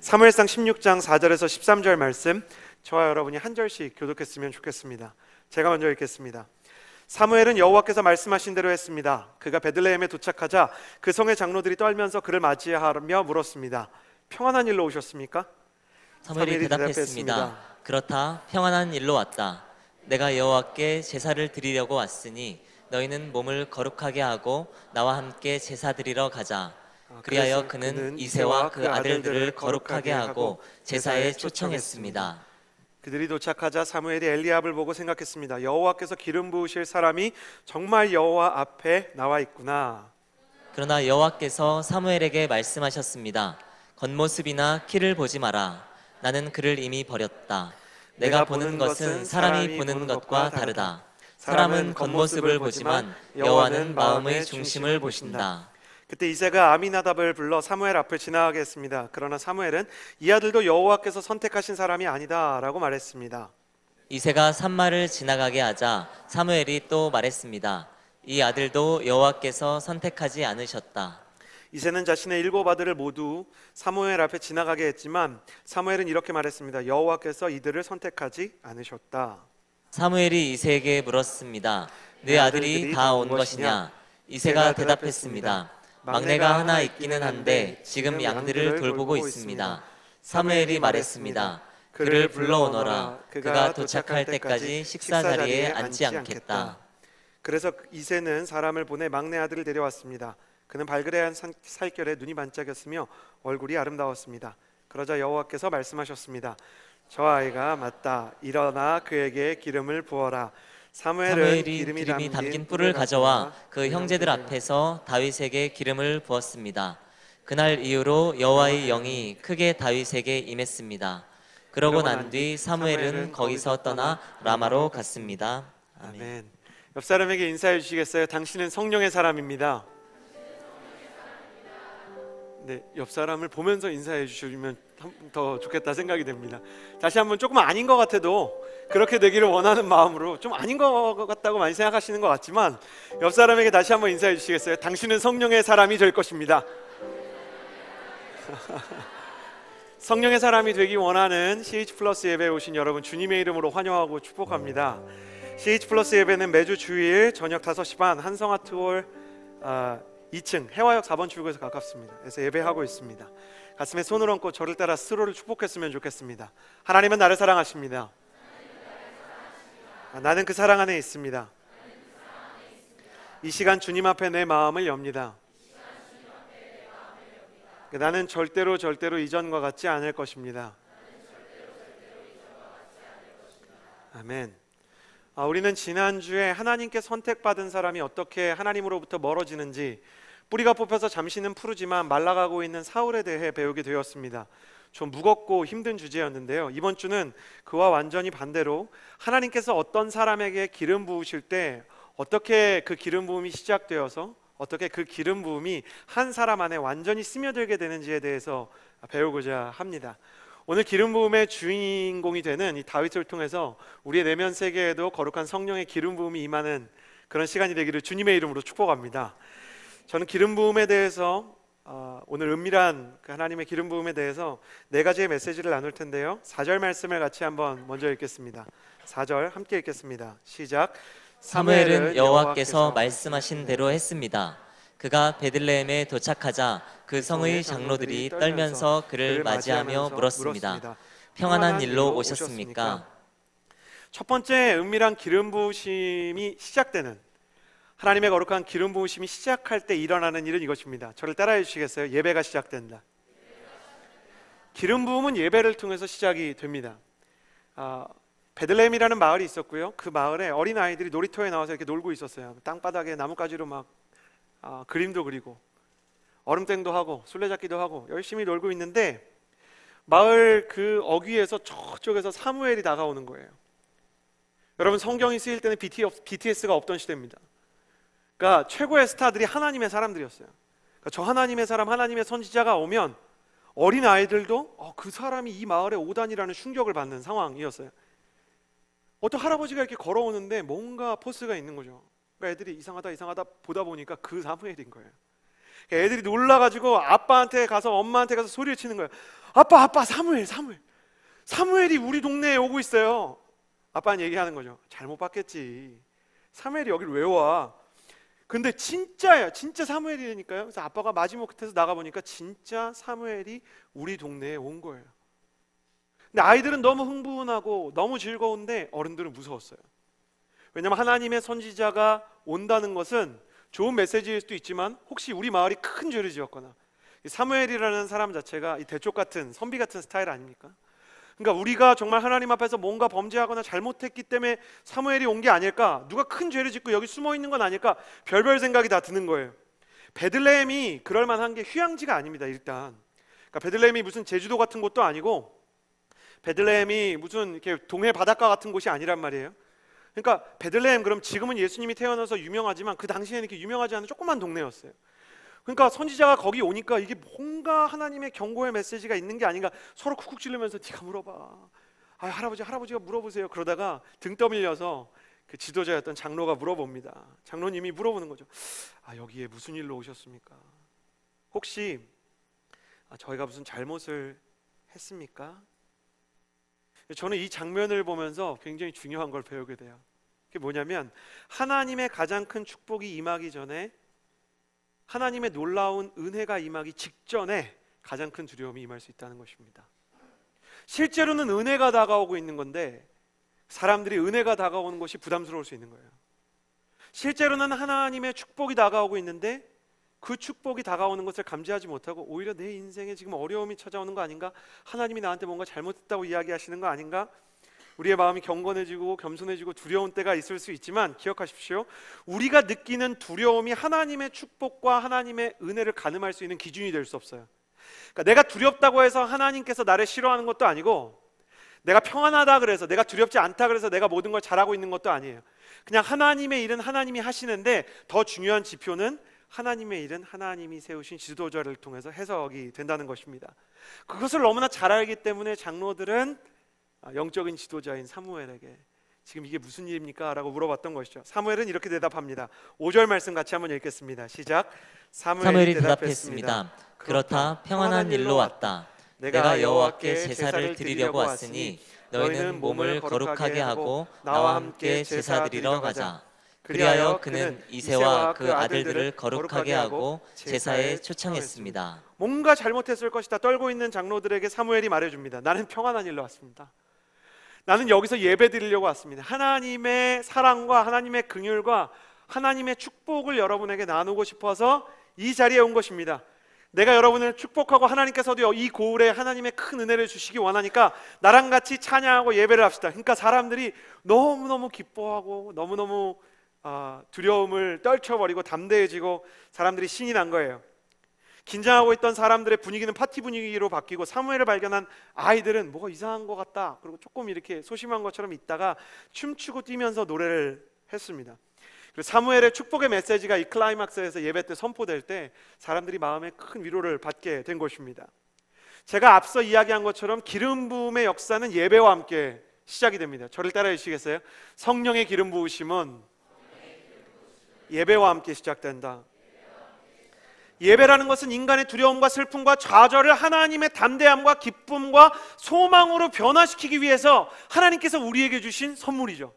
사무엘상 16장 4절에서 13절 말씀, 저와 여러분이 한 절씩 교독했으면 좋겠습니다. 제가 먼저 읽겠습니다. 사무엘은 여호와께서 말씀하신 대로 했습니다. 그가 베들레헴에 도착하자 그 성의 장로들이 떨면서 그를 맞이하며 물었습니다. 평안한 일로 오셨습니까? 사무엘이 대답했습니다. 그렇다, 평안한 일로 왔다. 내가 여호와께 제사를 드리려고 왔으니 너희는 몸을 거룩하게 하고 나와 함께 제사 드리러 가자. 그리하여 그는 이새와 그 아들들을 거룩하게 하고 제사에 초청했습니다. 그들이 도착하자 사무엘이 엘리압을 보고 생각했습니다. 여호와께서 기름 부으실 사람이 정말 여호와 앞에 나와 있구나. 그러나 여호와께서 사무엘에게 말씀하셨습니다. 겉모습이나 키를 보지 마라. 나는 그를 이미 버렸다. 내가 보는 것은 사람이 보는 것과 다르다. 사람은 겉모습을 보지만 여호와는 마음의 중심을 보신다. 그때 이새가 아미나답을 불러 사무엘 앞을 지나가게 했습니다. 그러나 사무엘은 이 아들도 여호와께서 선택하신 사람이 아니다 라고 말했습니다. 이새가 산마를 지나가게 하자 사무엘이 또 말했습니다. 이 아들도 여호와께서 선택하지 않으셨다. 이새는 자신의 7 아들을 모두 사무엘 앞에 지나가게 했지만 사무엘은 이렇게 말했습니다. 여호와께서 이들을 선택하지 않으셨다. 사무엘이 이새에게 물었습니다. 네 아들이 다 온 것이냐? 이새가 대답했습니다. 막내가 하나 있기는 한데 지금 양들을 돌보고 있습니다. 사무엘이 말했습니다. 그를 불러오너라. 그가 도착할 때까지 식사 자리에 앉지 않겠다. 그래서 이새는 사람을 보내 막내 아들을 데려왔습니다. 그는 발그레한 살결에 눈이 반짝였으며 얼굴이 아름다웠습니다. 그러자 여호와께서 말씀하셨습니다. 저 아이가 맞다. 일어나 그에게 기름을 부어라. 사무엘이 기름이 담긴 뿔을 가져와 그 형제들 앞에서 다윗에게 기름을 부었습니다. 그날 이후로 여호와의 영이 크게 다윗에게 임했습니다. 그러고 난 뒤 사무엘은 거기서 떠나 라마로 갔습니다. 아멘. 옆 사람에게 인사해 주시겠어요? 당신은 성령의 사람입니다. 네, 옆 사람을 보면서 인사해 주시면 더 좋겠다 생각이 됩니다. 다시 한번 조금 아닌 것 같아도 그렇게 되기를 원하는 마음으로, 좀 아닌 것 같다고 많이 생각하시는 것 같지만 옆 사람에게 다시 한번 인사해 주시겠어요? 당신은 성령의 사람이 될 것입니다. 성령의 사람이 되기 원하는 CH 플러스 예배에 오신 여러분 주님의 이름으로 환영하고 축복합니다. CH 플러스 예배는 매주 주일 저녁 5시 반 한성아트홀 2층 해화역 4번 출구에서 가깝습니다. 그래서 예배하고 있습니다. 가슴에 손을 얹고 저를 따라 스스로를 축복했으면 좋겠습니다. 하나님은 나를 사랑하십니다. 나는 그 사랑 안에 있습니다. 이 시간 주님 앞에 내 마음을 엽니다. 나는 절대로 이전과 같지 않을 것입니다. 아멘. 우리는 지난주에 하나님께 선택받은 사람이 어떻게 하나님으로부터 멀어지는지, 뿌리가 뽑혀서 잠시는 푸르지만 말라가고 있는 사울에 대해 배우게 되었습니다. 좀 무겁고 힘든 주제였는데요. 이번 주는 그와 완전히 반대로 하나님께서 어떤 사람에게 기름 부으실 때 어떻게 그 기름 부음이 시작되어서 어떻게 그 기름 부음이 한 사람 안에 완전히 스며들게 되는지에 대해서 배우고자 합니다. 오늘 기름 부음의 주인공이 되는 이 다윗을 통해서 우리의 내면 세계에도 거룩한 성령의 기름 부음이 임하는 그런 시간이 되기를 주님의 이름으로 축복합니다. 저는 기름 부음에 대해서 오늘 은밀한 그 하나님의 기름 부음에 대해서 4가지의 메시지를 나눌 텐데요. 4절 말씀을 같이 한번 먼저 읽겠습니다. 4절 함께 읽겠습니다. 시작. 사무엘은 여호와께서 말씀하신 대로 했습니다. 그가 베들레헴에 도착하자 그 성의 장로들이 떨면서 그를 맞이하며 물었습니다. 평안한 일로 오셨습니까? 첫 번째 은밀한 기름 부으심이 시작되는, 하나님의 거룩한 기름 부으심이 시작할 때 일어나는 일은 이것입니다. 저를 따라해 주시겠어요? 예배가 시작된다. 기름 부음은 예배를 통해서 시작이 됩니다. 베들레헴이라는 마을이 있었고요. 그 마을에 어린 아이들이 놀이터에 나와서 이렇게 놀고 있었어요. 땅바닥에 나뭇가지로 막 그림도 그리고 얼음땡도 하고 술래잡기도 하고 열심히 놀고 있는데 마을 그 어귀에서 저쪽에서 사무엘이 다가오는 거예요. 여러분, 성경이 쓰일 때는 BTS가 없던 시대입니다. 그러니까 최고의 스타들이 하나님의 사람들이었어요. 그러니까 저 하나님의 사람, 하나님의 선지자가 오면 어린 아이들도 그 사람이 이 마을에 오다니라는 충격을 받는 상황이었어요. 어떤 할아버지가 이렇게 걸어오는데 뭔가 포스가 있는 거죠. 그러니까 애들이 이상하다 보다 보니까 그 사무엘인 거예요. 그러니까 애들이 놀라가지고 아빠한테 가서, 엄마한테 가서 소리를 치는 거예요. 아빠, 사무엘이 우리 동네에 오고 있어요. 아빠는 얘기하는 거죠. 잘못 봤겠지. 사무엘이 여기를 왜 와? 근데 진짜야, 진짜 사무엘이니까요. 그래서 아빠가 마지못해서 나가보니까 진짜 사무엘이 우리 동네에 온 거예요. 근데 아이들은 너무 흥분하고 너무 즐거운데 어른들은 무서웠어요. 왜냐하면 하나님의 선지자가 온다는 것은 좋은 메시지일 수도 있지만 혹시 우리 마을이 큰 죄를 지었거나, 사무엘이라는 사람 자체가 이 대쪽 같은, 선비 같은 스타일 아닙니까? 그러니까 우리가 정말 하나님 앞에서 뭔가 범죄하거나 잘못했기 때문에 사무엘이 온 게 아닐까, 누가 큰 죄를 짓고 여기 숨어 있는 건 아닐까, 별별 생각이 다 드는 거예요. 베들레헴이 그럴 만한 게 휴양지가 아닙니다. 일단 그러니까 베들레헴이 무슨 제주도 같은 곳도 아니고, 베들레헴이 무슨 이렇게 동해 바닷가 같은 곳이 아니란 말이에요. 그러니까 베들레헴, 그럼 지금은 예수님이 태어나서 유명하지만 그 당시에는 이렇게 유명하지 않은 조그만 동네였어요. 그러니까 선지자가 거기 오니까 이게 뭔가 하나님의 경고의 메시지가 있는 게 아닌가, 서로 쿡쿡 찌르면서 네가 물어봐, 할아버지가 물어보세요. 그러다가 등 떠밀려서 그 지도자였던 장로가 물어봅니다. 장로님이 물어보는 거죠. 여기에 무슨 일로 오셨습니까? 혹시 저희가 무슨 잘못을 했습니까? 저는 이 장면을 보면서 굉장히 중요한 걸 배우게 돼요. 그게 뭐냐면, 하나님의 가장 큰 축복이 임하기 전에, 하나님의 놀라운 은혜가 임하기 직전에 가장 큰 두려움이 임할 수 있다는 것입니다. 실제로는 은혜가 다가오고 있는 건데 사람들이 은혜가 다가오는 것이 부담스러울 수 있는 거예요. 실제로는 하나님의 축복이 다가오고 있는데 그 축복이 다가오는 것을 감지하지 못하고 오히려 내 인생에 지금 어려움이 찾아오는 거 아닌가, 하나님이 나한테 뭔가 잘못했다고 이야기하시는 거 아닌가, 우리의 마음이 경건해지고 겸손해지고 두려운 때가 있을 수 있지만 기억하십시오. 우리가 느끼는 두려움이 하나님의 축복과 하나님의 은혜를 가늠할 수 있는 기준이 될 수 없어요. 그러니까 내가 두렵다고 해서 하나님께서 나를 싫어하는 것도 아니고, 내가 평안하다 그래서, 내가 두렵지 않다 그래서 내가 모든 걸 잘하고 있는 것도 아니에요. 그냥 하나님의 일은 하나님이 하시는데, 더 중요한 지표는 하나님의 일은 하나님이 세우신 지도자를 통해서 해석이 된다는 것입니다. 그것을 너무나 잘 알기 때문에 장로들은 영적인 지도자인 사무엘에게 지금 이게 무슨 일입니까? 라고 물어봤던 것이죠. 사무엘은 이렇게 대답합니다. 5절 말씀 같이 한번 읽겠습니다. 시작. 사무엘이 대답했습니다. 그렇다, 평안한 일로 왔다. 내가 여호와께 제사를 드리려고 왔으니 너희는 몸을 거룩하게 하고 나와 함께 제사 드리러 가자. 그리하여 그는 이새와 그 아들들을 거룩하게 하고 제사에 초청했습니다. 뭔가 잘못했을 것이다 떨고 있는 장로들에게 사무엘이 말해줍니다. 나는 평안한 일로 왔습니다. 나는 여기서 예배 드리려고 왔습니다. 하나님의 사랑과 하나님의 긍휼과 하나님의 축복을 여러분에게 나누고 싶어서 이 자리에 온 것입니다. 내가 여러분을 축복하고 하나님께서도 이 고울에 하나님의 큰 은혜를 주시기 원하니까 나랑 같이 찬양하고 예배를 합시다. 그러니까 사람들이 너무너무 기뻐하고 너무너무 두려움을 떨쳐버리고 담대해지고 사람들이 신이 난 거예요. 긴장하고 있던 사람들의 분위기는 파티 분위기로 바뀌고, 사무엘을 발견한 아이들은 뭐가 이상한 것 같다, 그리고 조금 이렇게 소심한 것처럼 있다가 춤추고 뛰면서 노래를 했습니다. 그리고 사무엘의 축복의 메시지가 이 클라이막스에서 예배 때 선포될 때 사람들이 마음에 큰 위로를 받게 된 것입니다. 제가 앞서 이야기한 것처럼 기름 부음의 역사는 예배와 함께 시작이 됩니다. 저를 따라해 주시겠어요? 성령의 기름 부으심은 예배와 함께 시작된다. 예배라는 것은 인간의 두려움과 슬픔과 좌절을 하나님의 담대함과 기쁨과 소망으로 변화시키기 위해서 하나님께서 우리에게 주신 선물이죠.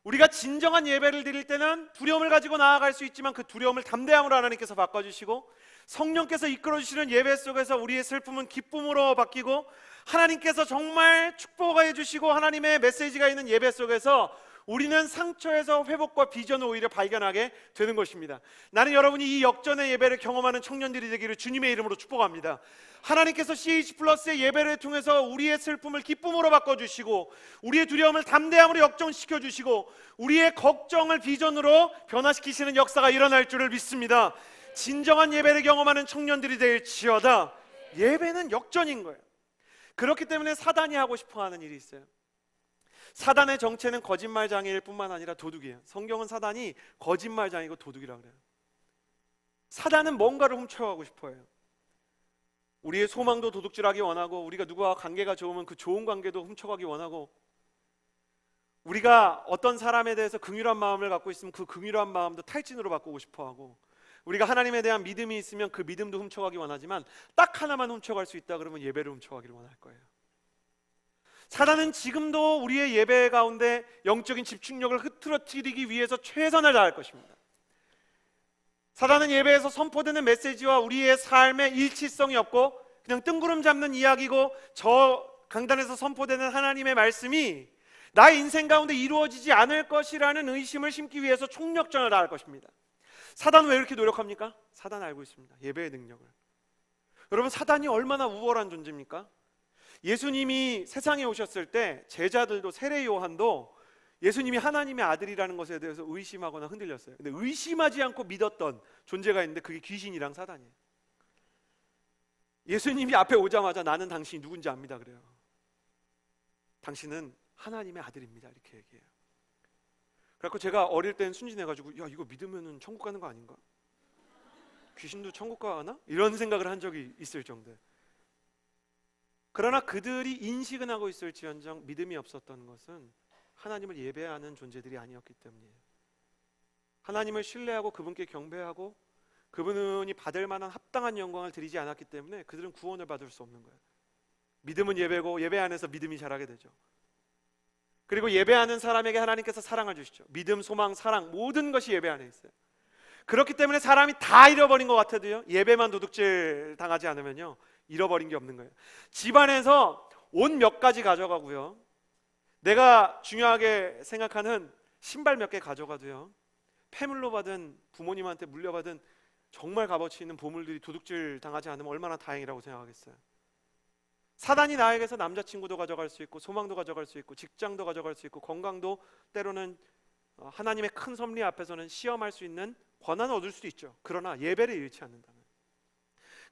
우리가 진정한 예배를 드릴 때는 두려움을 가지고 나아갈 수 있지만 그 두려움을 담대함으로 하나님께서 바꿔주시고, 성령께서 이끌어주시는 예배 속에서 우리의 슬픔은 기쁨으로 바뀌고, 하나님께서 정말 축복해 주시고 하나님의 메시지가 있는 예배 속에서 우리는 상처에서 회복과 비전을 오히려 발견하게 되는 것입니다. 나는 여러분이 이 역전의 예배를 경험하는 청년들이 되기를 주님의 이름으로 축복합니다. 하나님께서 CH 플러스의 예배를 통해서 우리의 슬픔을 기쁨으로 바꿔주시고, 우리의 두려움을 담대함으로 역전시켜 주시고, 우리의 걱정을 비전으로 변화시키시는 역사가 일어날 줄을 믿습니다. 진정한 예배를 경험하는 청년들이 될지어다. 예배는 역전인 거예요. 그렇기 때문에 사단이 하고 싶어하는 일이 있어요. 사단의 정체는 거짓말장애일 뿐만 아니라 도둑이에요. 성경은 사단이 거짓말장애고 도둑이라고 그래요. 사단은 뭔가를 훔쳐가고 싶어해요. 우리의 소망도 도둑질하기 원하고, 우리가 누구와 관계가 좋으면 그 좋은 관계도 훔쳐가기 원하고, 우리가 어떤 사람에 대해서 긍휼한 마음을 갖고 있으면 그 긍휼한 마음도 탈진으로 바꾸고 싶어하고, 우리가 하나님에 대한 믿음이 있으면 그 믿음도 훔쳐가기 원하지만 딱 하나만 훔쳐갈 수 있다 그러면 예배를 훔쳐가기를 원할 거예요. 사단은 지금도 우리의 예배 가운데 영적인 집중력을 흐트러뜨리기 위해서 최선을 다할 것입니다. 사단은 예배에서 선포되는 메시지와 우리의 삶의 일치성이 없고 그냥 뜬구름 잡는 이야기고, 저 강단에서 선포되는 하나님의 말씀이 나의 인생 가운데 이루어지지 않을 것이라는 의심을 심기 위해서 총력전을 다할 것입니다. 사단은 왜 이렇게 노력합니까? 사단은 알고 있습니다. 예배의 능력을. 여러분, 사단이 얼마나 우월한 존재입니까? 예수님이 세상에 오셨을 때 제자들도, 세례 요한도 예수님이 하나님의 아들이라는 것에 대해서 의심하거나 흔들렸어요. 근데 의심하지 않고 믿었던 존재가 있는데 그게 귀신이랑 사단이에요. 예수님이 앞에 오자마자 나는 당신이 누군지 압니다 그래요. 당신은 하나님의 아들입니다 이렇게 얘기해요. 그래서 제가 어릴 땐 순진해가지고, 야, 이거 믿으면 천국 가는 거 아닌가? 귀신도 천국 가나? 이런 생각을 한 적이 있을 정도예요. 그러나 그들이 인식은 하고 있을지언정 믿음이 없었던 것은 하나님을 예배하는 존재들이 아니었기 때문이에요. 하나님을 신뢰하고 그분께 경배하고 그분이 받을 만한 합당한 영광을 드리지 않았기 때문에 그들은 구원을 받을 수 없는 거예요. 믿음은 예배고, 예배 안에서 믿음이 자라게 되죠. 그리고 예배하는 사람에게 하나님께서 사랑을 주시죠. 믿음, 소망, 사랑, 모든 것이 예배 안에 있어요. 그렇기 때문에 사람이 다 잃어버린 것 같아도요, 예배만 도둑질 당하지 않으면요 잃어버린 게 없는 거예요. 집안에서 옷 몇 가지 가져가고요, 내가 중요하게 생각하는 신발 몇 개 가져가도요, 폐물로 받은, 부모님한테 물려받은 정말 값어치 있는 보물들이 도둑질 당하지 않으면 얼마나 다행이라고 생각하겠어요. 사단이 나에게서 남자친구도 가져갈 수 있고, 소망도 가져갈 수 있고, 직장도 가져갈 수 있고, 건강도 때로는 하나님의 큰 섭리 앞에서는 시험할 수 있는 권한을 얻을 수도 있죠. 그러나 예배를 잃지 않는다면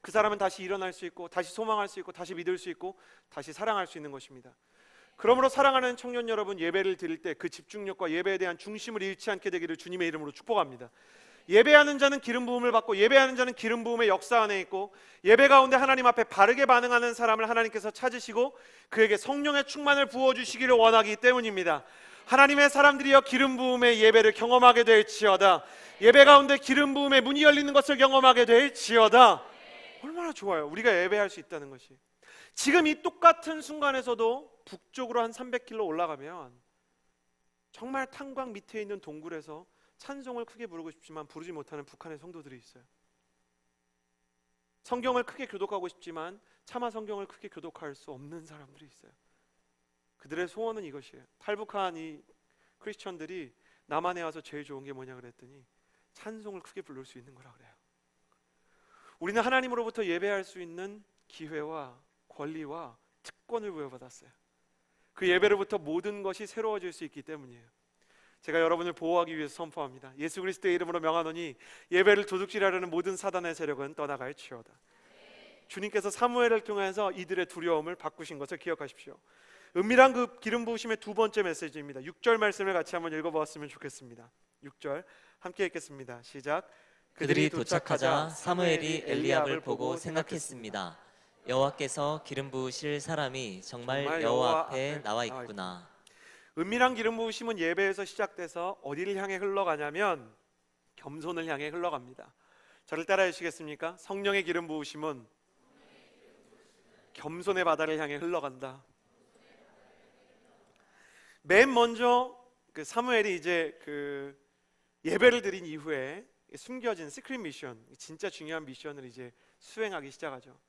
그 사람은 다시 일어날 수 있고, 다시 소망할 수 있고, 다시 믿을 수 있고, 다시 사랑할 수 있는 것입니다. 그러므로 사랑하는 청년 여러분, 예배를 드릴 때 그 집중력과 예배에 대한 중심을 잃지 않게 되기를 주님의 이름으로 축복합니다. 예배하는 자는 기름 부음을 받고, 예배하는 자는 기름 부음의 역사 안에 있고, 예배 가운데 하나님 앞에 바르게 반응하는 사람을 하나님께서 찾으시고 그에게 성령의 충만을 부어주시기를 원하기 때문입니다. 하나님의 사람들이여, 기름 부음의 예배를 경험하게 될지어다. 예배 가운데 기름 부음의 문이 열리는 것을 경험하게 될지어다. 얼마나 좋아요, 우리가 예배할 수 있다는 것이. 지금 이 똑같은 순간에서도 북쪽으로 한 300km 올라가면 정말 탄광 밑에 있는 동굴에서 찬송을 크게 부르고 싶지만 부르지 못하는 북한의 성도들이 있어요. 성경을 크게 교독하고 싶지만 차마 성경을 크게 교독할 수 없는 사람들이 있어요. 그들의 소원은 이것이에요. 탈북한 이 크리스천들이 남한에 와서 제일 좋은 게 뭐냐 그랬더니 찬송을 크게 부를 수 있는 거라 그래요. 우리는 하나님으로부터 예배할 수 있는 기회와 권리와 특권을 부여받았어요. 그 예배로부터 모든 것이 새로워질 수 있기 때문이에요. 제가 여러분을 보호하기 위해서 선포합니다. 예수 그리스도의 이름으로 명하노니 예배를 도둑질하려는 모든 사단의 세력은 떠나갈지어다. 주님께서 사무엘을 통해서 이들의 두려움을 바꾸신 것을 기억하십시오. 은밀한 그 기름 부으심의 두 번째 메시지입니다. 6절 말씀을 같이 한번 읽어보았으면 좋겠습니다. 6절 함께 읽겠습니다. 시작. 그들이 도착하자 사무엘이 엘리압을 보고 생각했습니다. 여호와께서 기름 부으실 사람이 정말 여호와 앞에 나와 있구나. 은밀한 기름 부으심은 예배에서 시작돼서 어디를 향해 흘러가냐면 겸손을 향해 흘러갑니다. 저를 따라해 주시겠습니까? 성령의 기름 부으심은 겸손의 바다를 향해 흘러간다. 맨 먼저 그 사무엘이 이제 그 예배를 드린 이후에 숨겨진 시크릿 미션, 진짜 중요한 미션을 이제 수행하기 시작하죠.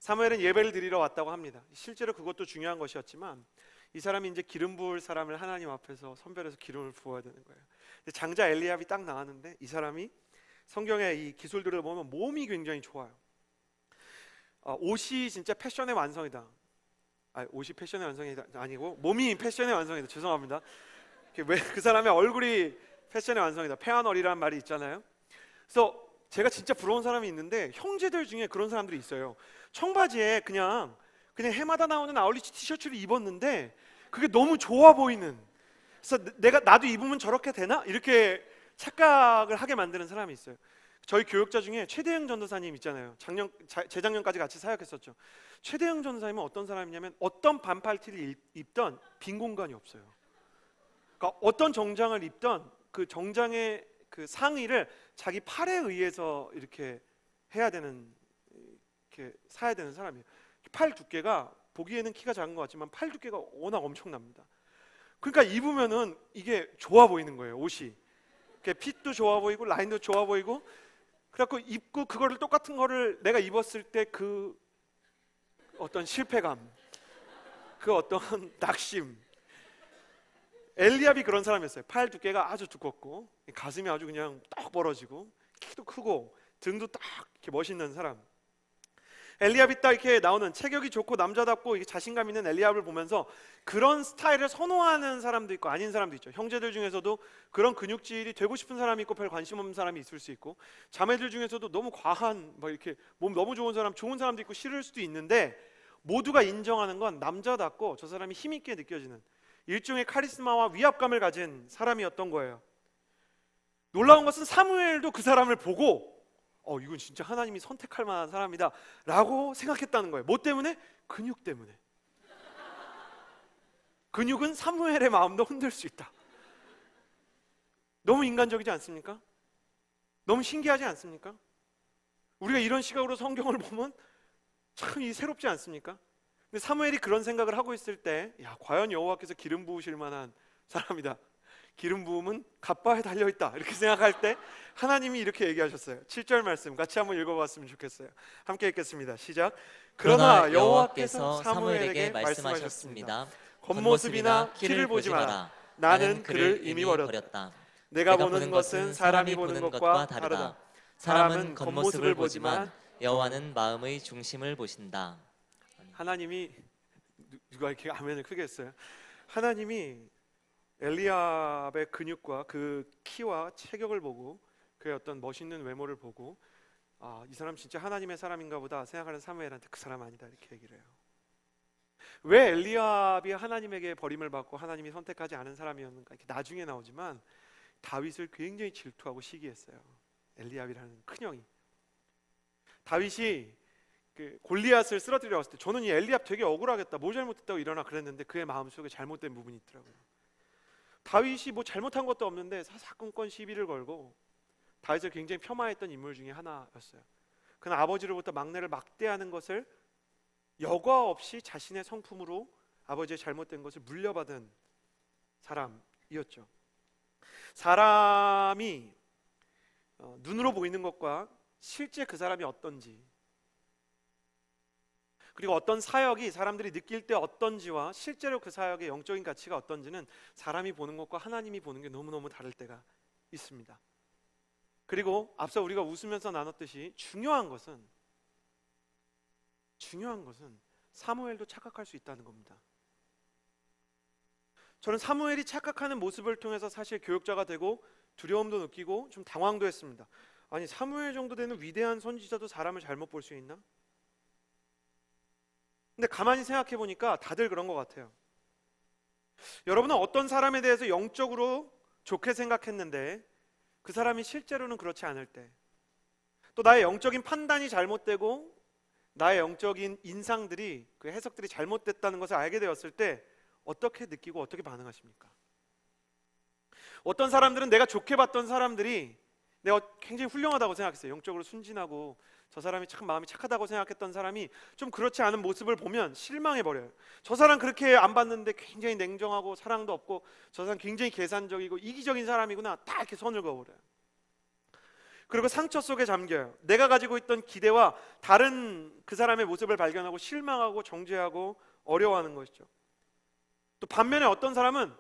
사무엘은 예배를 드리러 왔다고 합니다. 실제로 그것도 중요한 것이었지만 이 사람이 이제 기름 부을 사람을 하나님 앞에서 선별해서 기름을 부어야 되는 거예요. 근데 장자 엘리압이 딱 나왔는데 이 사람이 성경의 이 기술들을 보면 몸이 굉장히 좋아요. 옷이 진짜 패션의 완성이다. 옷이 패션의 완성이 아니고 몸이 패션의 완성이다. 죄송합니다. 왜 그 사람의 얼굴이 패션의 완성이다. 페아널이라는 말이 있잖아요. 그래서 제가 진짜 부러운 사람이 있는데 형제들 중에 그런 사람들이 있어요. 청바지에 그냥 그냥 해마다 나오는 아울리치 티셔츠를 입었는데 그게 너무 좋아 보이는, 그래서 나도 입으면 저렇게 되나? 이렇게 착각을 하게 만드는 사람이 있어요. 저희 교역자 중에 최대영 전도사님 있잖아요. 재작년까지 같이 사역했었죠. 최대영 전도사님은 어떤 사람이냐면 어떤 반팔티를 입던 빈 공간이 없어요. 그러니까 어떤 정장을 입던 그 정장의 그 상의를 자기 팔에 의해서 이렇게 해야 되는, 이렇게 사야 되는 사람이에요. 팔 두께가 보기에는 키가 작은 것 같지만 팔 두께가 워낙 엄청납니다. 그러니까 입으면은 이게 좋아 보이는 거예요. 옷이 핏도 좋아 보이고 라인도 좋아 보이고, 그래갖고 입고 그거를 똑같은 거를 내가 입었을 때 그 어떤 실패감, 그 어떤 낙심. 엘리압이 그런 사람이었어요. 팔 두께가 아주 두껍고 가슴이 아주 그냥 딱 벌어지고 키도 크고 등도 딱 이렇게 멋있는 사람. 엘리압이 딱 이렇게 나오는 체격이 좋고 남자답고 자신감 있는 엘리압을 보면서 그런 스타일을 선호하는 사람도 있고 아닌 사람도 있죠. 형제들 중에서도 그런 근육질이 되고 싶은 사람이 있고 별 관심 없는 사람이 있을 수 있고, 자매들 중에서도 너무 과한 막 이렇게 몸 너무 좋은 사람도 있고 싫을 수도 있는데, 모두가 인정하는 건 남자답고 저 사람이 힘있게 느껴지는 일종의 카리스마와 위압감을 가진 사람이었던 거예요. 놀라운 것은 사무엘도 그 사람을 보고 이건 진짜 하나님이 선택할 만한 사람이다 라고 생각했다는 거예요. 뭐 때문에? 근육 때문에. 근육은 사무엘의 마음도 흔들 수 있다. 너무 인간적이지 않습니까? 너무 신기하지 않습니까? 우리가 이런 시각으로 성경을 보면 참 새롭지 않습니까? 근데 사무엘이 그런 생각을 하고 있을 때, 과연 여호와께서 기름 부으실 만한 사람이다, 기름 부음은 갓바에 달려있다, 이렇게 생각할 때 하나님이 이렇게 얘기하셨어요. 7절 말씀 같이 한번 읽어봤으면 좋겠어요. 함께 읽겠습니다. 시작. 그러나 여호와께서 사무엘에게 말씀하셨습니다. 겉모습이나 키를 보지 마라. 나는 그를 이미 버렸다. 내가 보는 것은 사람이 보는 것과 다르다. 사람은 겉모습을 보지만 여호와는 마음의 중심을 보신다. 하나님이, 누가 이렇게 아멘을 크게 했어요? 하나님이 엘리압의 근육과 그 키와 체격을 보고 그의 어떤 멋있는 외모를 보고 이 사람 진짜 하나님의 사람인가 보다 생각하는 사무엘한테 그 사람 아니다 이렇게 얘기를 해요. 왜 엘리압이 하나님에게 버림을 받고 하나님이 선택하지 않은 사람이었는가, 이렇게 나중에 나오지만 다윗을 굉장히 질투하고 시기했어요. 엘리압이라는 큰형이. 다윗이 그 골리앗을 쓰러뜨려 왔을 때 저는 이 엘리압 되게 억울하겠다, 뭘 잘못했다고 일어나 그랬는데 그의 마음속에 잘못된 부분이 있더라고요. 다윗이 뭐 잘못한 것도 없는데 사사건건 시비를 걸고 다윗을 굉장히 폄하했던 인물 중에 하나였어요. 그는 아버지로부터 막내를 막대하는 것을 여과 없이 자신의 성품으로 아버지의 잘못된 것을 물려받은 사람이었죠. 사람이 눈으로 보이는 것과 실제 그 사람이 어떤지, 그리고 어떤 사역이 사람들이 느낄 때 어떤지와 실제로 그 사역의 영적인 가치가 어떤지는 사람이 보는 것과 하나님이 보는 게 너무너무 다를 때가 있습니다. 그리고 앞서 우리가 웃으면서 나눴듯이 중요한 것은 사무엘도 착각할 수 있다는 겁니다. 저는 사무엘이 착각하는 모습을 통해서 사실 교육자가 되고 두려움도 느끼고 좀 당황도 했습니다. 아니, 사무엘 정도 되는 위대한 선지자도 사람을 잘못 볼 수 있나? 근데 가만히 생각해 보니까 다들 그런 것 같아요. 여러분은 어떤 사람에 대해서 영적으로 좋게 생각했는데 그 사람이 실제로는 그렇지 않을 때, 또 나의 영적인 판단이 잘못되고 나의 영적인 인상들이, 그 해석들이 잘못됐다는 것을 알게 되었을 때 어떻게 느끼고 어떻게 반응하십니까? 어떤 사람들은 내가 좋게 봤던 사람들이 내가 굉장히 훌륭하다고 생각했어요. 영적으로 순진하고 저 사람이 참 마음이 착하다고 생각했던 사람이 좀 그렇지 않은 모습을 보면 실망해버려요. 저 사람 그렇게 안 봤는데 굉장히 냉정하고 사랑도 없고 저 사람 굉장히 계산적이고 이기적인 사람이구나, 딱 이렇게 선을 그어버려요. 그리고 상처 속에 잠겨요. 내가 가지고 있던 기대와 다른 그 사람의 모습을 발견하고 실망하고 정죄하고 어려워하는 것이죠. 또 반면에 어떤 사람은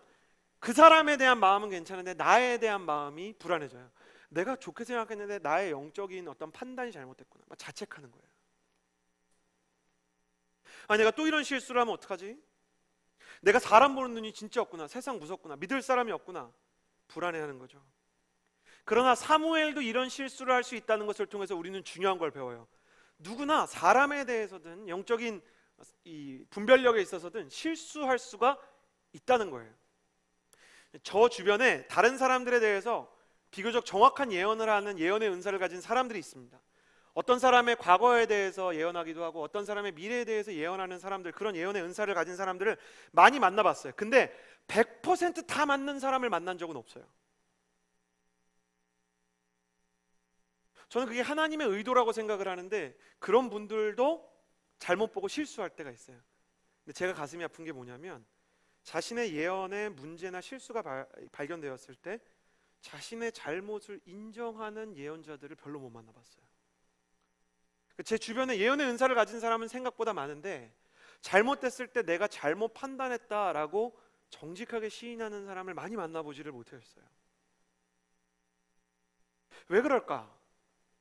그 사람에 대한 마음은 괜찮은데 나에 대한 마음이 불안해져요. 내가 좋게 생각했는데 나의 영적인 어떤 판단이 잘못됐구나, 막 자책하는 거예요. 내가 또 이런 실수를 하면 어떡하지? 내가 사람 보는 눈이 진짜 없구나, 세상 무섭구나, 믿을 사람이 없구나, 불안해하는 거죠. 그러나 사무엘도 이런 실수를 할 수 있다는 것을 통해서 우리는 중요한 걸 배워요. 누구나 사람에 대해서든 영적인 이 분별력에 있어서든 실수할 수가 있다는 거예요. 저 주변에 다른 사람들에 대해서 비교적 정확한 예언을 하는 예언의 은사를 가진 사람들이 있습니다. 어떤 사람의 과거에 대해서 예언하기도 하고 어떤 사람의 미래에 대해서 예언하는 사람들, 그런 예언의 은사를 가진 사람들을 많이 만나봤어요. 근데 100% 다 맞는 사람을 만난 적은 없어요. 저는 그게 하나님의 의도라고 생각을 하는데 그런 분들도 잘못 보고 실수할 때가 있어요. 근데 제가 가슴이 아픈 게 뭐냐면 자신의 예언에 문제나 실수가 발견되었을 때 자신의 잘못을 인정하는 예언자들을 별로 못 만나봤어요. 제 주변에 예언의 은사를 가진 사람은 생각보다 많은데 잘못됐을 때 내가 잘못 판단했다라고 정직하게 시인하는 사람을 많이 만나보지를 못했어요. 왜 그럴까?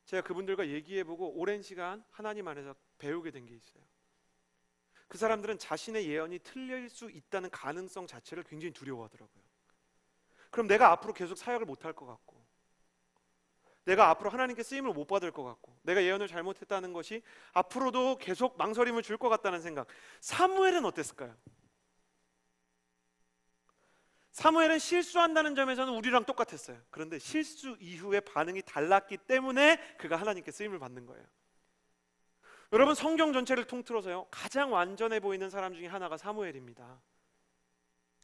제가 그분들과 얘기해보고 오랜 시간 하나님 안에서 배우게 된 게 있어요. 그 사람들은 자신의 예언이 틀릴 수 있다는 가능성 자체를 굉장히 두려워하더라고요. 그럼 내가 앞으로 계속 사역을 못할 것 같고, 내가 앞으로 하나님께 쓰임을 못 받을 것 같고, 내가 예언을 잘못했다는 것이 앞으로도 계속 망설임을 줄 것 같다는 생각. 사무엘은 어땠을까요? 사무엘은 실수한다는 점에서는 우리랑 똑같았어요. 그런데 실수 이후의 반응이 달랐기 때문에 그가 하나님께 쓰임을 받는 거예요. 여러분, 성경 전체를 통틀어서요, 가장 완전해 보이는 사람 중에 하나가 사무엘입니다.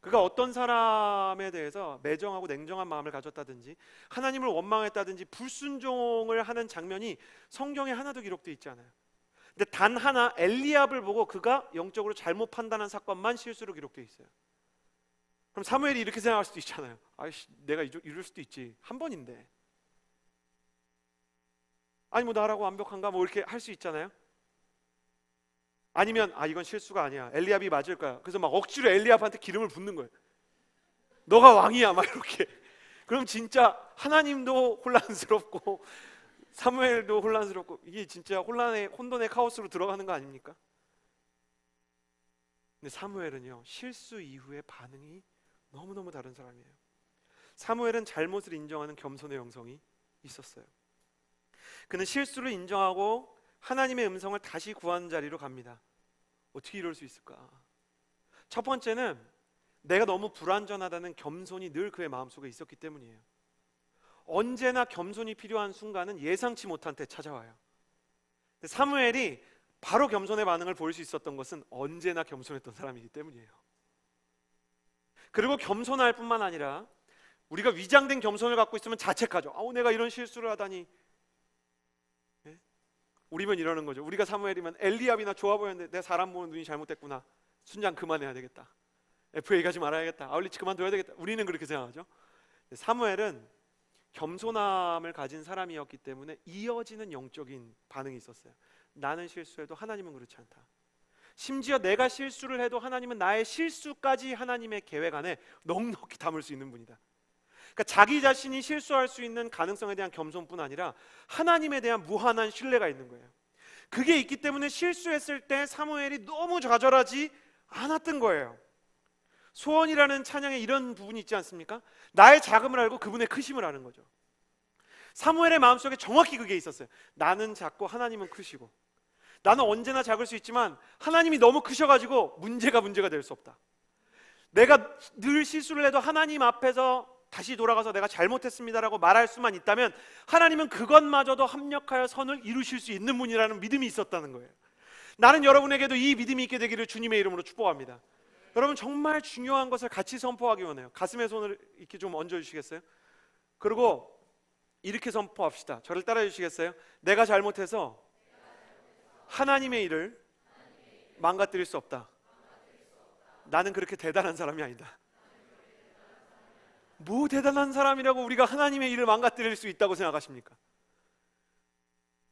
그가 어떤 사람에 대해서 매정하고 냉정한 마음을 가졌다든지 하나님을 원망했다든지 불순종을 하는 장면이 성경에 하나도 기록되어 있지 않아요. 근데 단 하나, 엘리압을 보고 그가 영적으로 잘못 판단한 사건만 실수로 기록되어 있어요. 그럼 사무엘이 이렇게 생각할 수도 있잖아요. 아이씨, 내가 이럴 수도 있지. 한 번인데. 아니 뭐 나라고 완벽한가 뭐 이렇게 할 수 있잖아요. 아니면 이건 실수가 아니야. 엘리압이 맞을 거야. 그래서 막 억지로 엘리압한테 기름을 붓는 거예요. 너가 왕이야 막 이렇게. 그럼 진짜 하나님도 혼란스럽고 사무엘도 혼란스럽고 이게 진짜 혼돈의 카오스로 들어가는 거 아닙니까? 근데 사무엘은요, 실수 이후의 반응이 너무너무 다른 사람이에요. 사무엘은 잘못을 인정하는 겸손의 영성이 있었어요. 그는 실수를 인정하고 하나님의 음성을 다시 구하는 자리로 갑니다. 어떻게 이럴 수 있을까? 첫 번째는 내가 너무 불완전하다는 겸손이 늘 그의 마음속에 있었기 때문이에요. 언제나 겸손이 필요한 순간은 예상치 못한 때 찾아와요. 근데 사무엘이 바로 겸손의 반응을 보일 수 있었던 것은 언제나 겸손했던 사람이기 때문이에요. 그리고 겸손할 뿐만 아니라 우리가 위장된 겸손을 갖고 있으면 자책하죠. 내가 이런 실수를 하다니. 네? 우리면 이러는 거죠. 우리가 사무엘이면 엘리압이나 좋아 보였는데 내 사람 보는 눈이 잘못됐구나. 순장 그만해야 되겠다. FA 가지 말아야겠다. 아울리치 그만둬야 되겠다. 우리는 그렇게 생각하죠. 사무엘은 겸손함을 가진 사람이었기 때문에 이어지는 영적인 반응이 있었어요. 나는 실수해도 하나님은 그렇지 않다. 심지어 내가 실수를 해도 하나님은 나의 실수까지 하나님의 계획 안에 넉넉히 담을 수 있는 분이다. 그러니까 자기 자신이 실수할 수 있는 가능성에 대한 겸손뿐 아니라 하나님에 대한 무한한 신뢰가 있는 거예요. 그게 있기 때문에 실수했을 때 사무엘이 너무 좌절하지 않았던 거예요. 소원이라는 찬양에 이런 부분이 있지 않습니까? 나의 작음을 알고 그분의 크심을 아는 거죠. 사무엘의 마음속에 정확히 그게 있었어요. 나는 작고 하나님은 크시고, 나는 언제나 작을 수 있지만 하나님이 너무 크셔가지고 문제가 될 수 없다. 내가 늘 실수를 해도 하나님 앞에서 다시 돌아가서 내가 잘못했습니다라고 말할 수만 있다면 하나님은 그것마저도 합력하여 선을 이루실 수 있는 분이라는 믿음이 있었다는 거예요. 나는 여러분에게도 이 믿음이 있게 되기를 주님의 이름으로 축복합니다. 여러분, 정말 중요한 것을 같이 선포하기 원해요. 가슴에 손을 이렇게 좀 얹어주시겠어요? 그리고 이렇게 선포합시다. 저를 따라해 주시겠어요? 내가 잘못해서 하나님의 일을 망가뜨릴 수 없다. 나는 그렇게 대단한 사람이 아니다. 뭐 대단한 사람이라고 우리가 하나님의 일을 망가뜨릴 수 있다고 생각하십니까?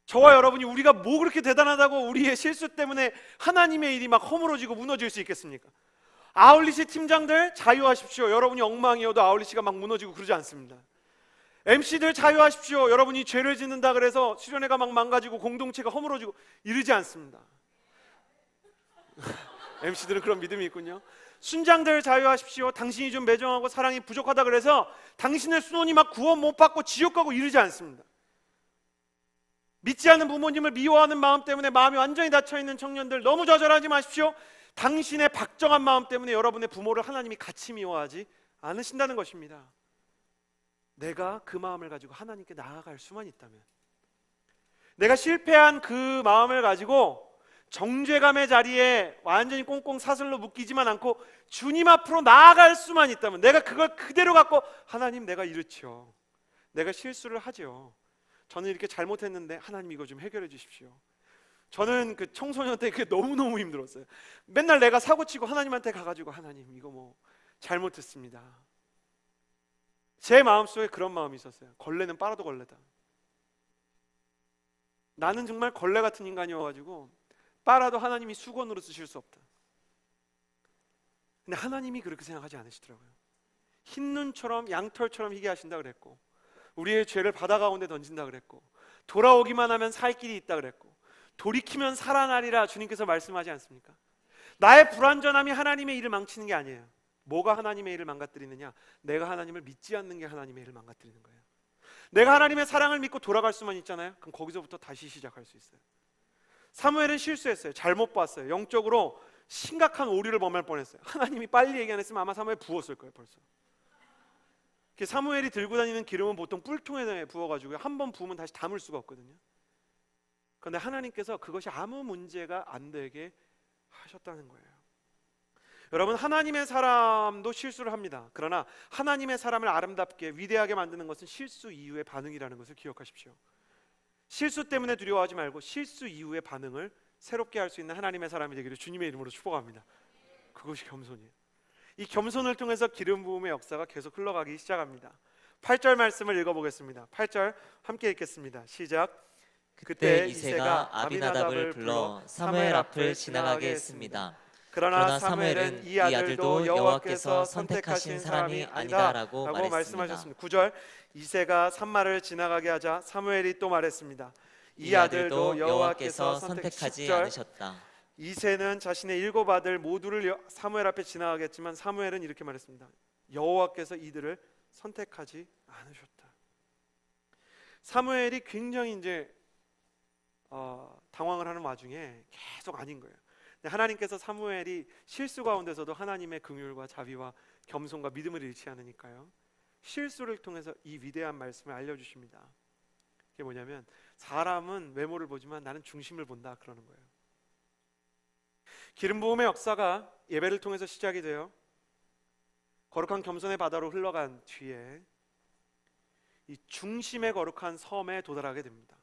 저와 여러분이 우리가 뭐 그렇게 대단하다고 우리의 실수 때문에 하나님의 일이 막 허물어지고 무너질 수 있겠습니까? 아울리시 팀장들 자유하십시오. 여러분이 엉망이어도 아울리시가 막 무너지고 그러지 않습니다. MC들 자유하십시오. 여러분이 죄를 짓는다 그래서 수련회가 막 망가지고 공동체가 허물어지고 이러지 않습니다. MC들은 그런 믿음이 있군요. 순장들 자유하십시오. 당신이 좀 매정하고 사랑이 부족하다 그래서 당신의 순원이 막 구원 못 받고 지옥 가고 이러지 않습니다. 믿지 않는 부모님을 미워하는 마음 때문에 마음이 완전히 닫혀있는 청년들, 너무 좌절하지 마십시오. 당신의 박정한 마음 때문에 여러분의 부모를 하나님이 같이 미워하지 않으신다는 것입니다. 내가 그 마음을 가지고 하나님께 나아갈 수만 있다면, 내가 실패한 그 마음을 가지고 정죄감의 자리에 완전히 꽁꽁 사슬로 묶이지만 않고 주님 앞으로 나아갈 수만 있다면, 내가 그걸 그대로 갖고 하나님, 내가 이렇죠, 내가 실수를 하죠, 저는 이렇게 잘못했는데 하나님 이거 좀 해결해 주십시오. 저는 그 청소년 때 그게 너무너무 힘들었어요. 맨날 내가 사고치고 하나님한테 가가지고 하나님 이거 뭐 잘못했습니다. 제 마음속에 그런 마음이 있었어요. 걸레는 빨아도 걸레다. 나는 정말 걸레 같은 인간이어가지고 빨아도 하나님이 수건으로 쓰실 수 없다. 근데 하나님이 그렇게 생각하지 않으시더라고요. 흰 눈처럼 양털처럼 희게 하신다 그랬고, 우리의 죄를 바다 가운데 던진다 그랬고, 돌아오기만 하면 살 길이 있다 그랬고, 돌이키면 살아나리라 주님께서 말씀하지 않습니까? 나의 불완전함이 하나님의 일을 망치는 게 아니에요. 뭐가 하나님의 일을 망가뜨리느냐? 내가 하나님을 믿지 않는 게 하나님의 일을 망가뜨리는 거예요. 내가 하나님의 사랑을 믿고 돌아갈 수만 있잖아요. 그럼 거기서부터 다시 시작할 수 있어요. 사무엘은 실수했어요. 잘못 봤어요. 영적으로 심각한 오류를 범할 뻔했어요. 하나님이 빨리 얘기 안 했으면 아마 사무엘 부었을 거예요. 벌써. 사무엘이 들고 다니는 기름은 보통 뿔통에 부어가지고 한 번 부으면 다시 담을 수가 없거든요. 그런데 하나님께서 그것이 아무 문제가 안 되게 하셨다는 거예요. 여러분, 하나님의 사람도 실수를 합니다. 그러나 하나님의 사람을 아름답게 위대하게 만드는 것은 실수 이후의 반응이라는 것을 기억하십시오. 실수 때문에 두려워하지 말고 실수 이후의 반응을 새롭게 할 수 있는 하나님의 사람이 되기를 주님의 이름으로 축복합니다. 그것이 겸손이에요. 이 겸손을 통해서 기름 부음의 역사가 계속 흘러가기 시작합니다. 8절 말씀을 읽어보겠습니다. 8절 함께 읽겠습니다. 시작. 그때 이새가 아비나답을 불러 사무엘 앞을 지나가게 했습니다. 그러나 사무엘은 이 아들도 여호와께서 선택하신 사람이 아니다라고 말씀하셨습니다. 9절. 이새가 산마를 지나가게 하자 사무엘이 또 말했습니다. 이 아들도 여호와께서 선택하지 않으셨다. 이새는 자신의 7 아들 모두를 사무엘 앞에 지나가게 했지만 사무엘은 이렇게 말했습니다. 여호와께서 이들을 선택하지 않으셨다. 사무엘이 굉장히 이제 당황을 하는 와중에 계속 아닌 거예요. 하나님께서 사무엘이 실수 가운데서도 하나님의 긍휼과 자비와 겸손과 믿음을 잃지 않으니까요, 실수를 통해서 이 위대한 말씀을 알려주십니다. 그게 뭐냐면, 사람은 외모를 보지만 나는 중심을 본다, 그러는 거예요. 기름 부음의 역사가 예배를 통해서 시작이 돼요. 거룩한 겸손의 바다로 흘러간 뒤에 이 중심의 거룩한 섬에 도달하게 됩니다.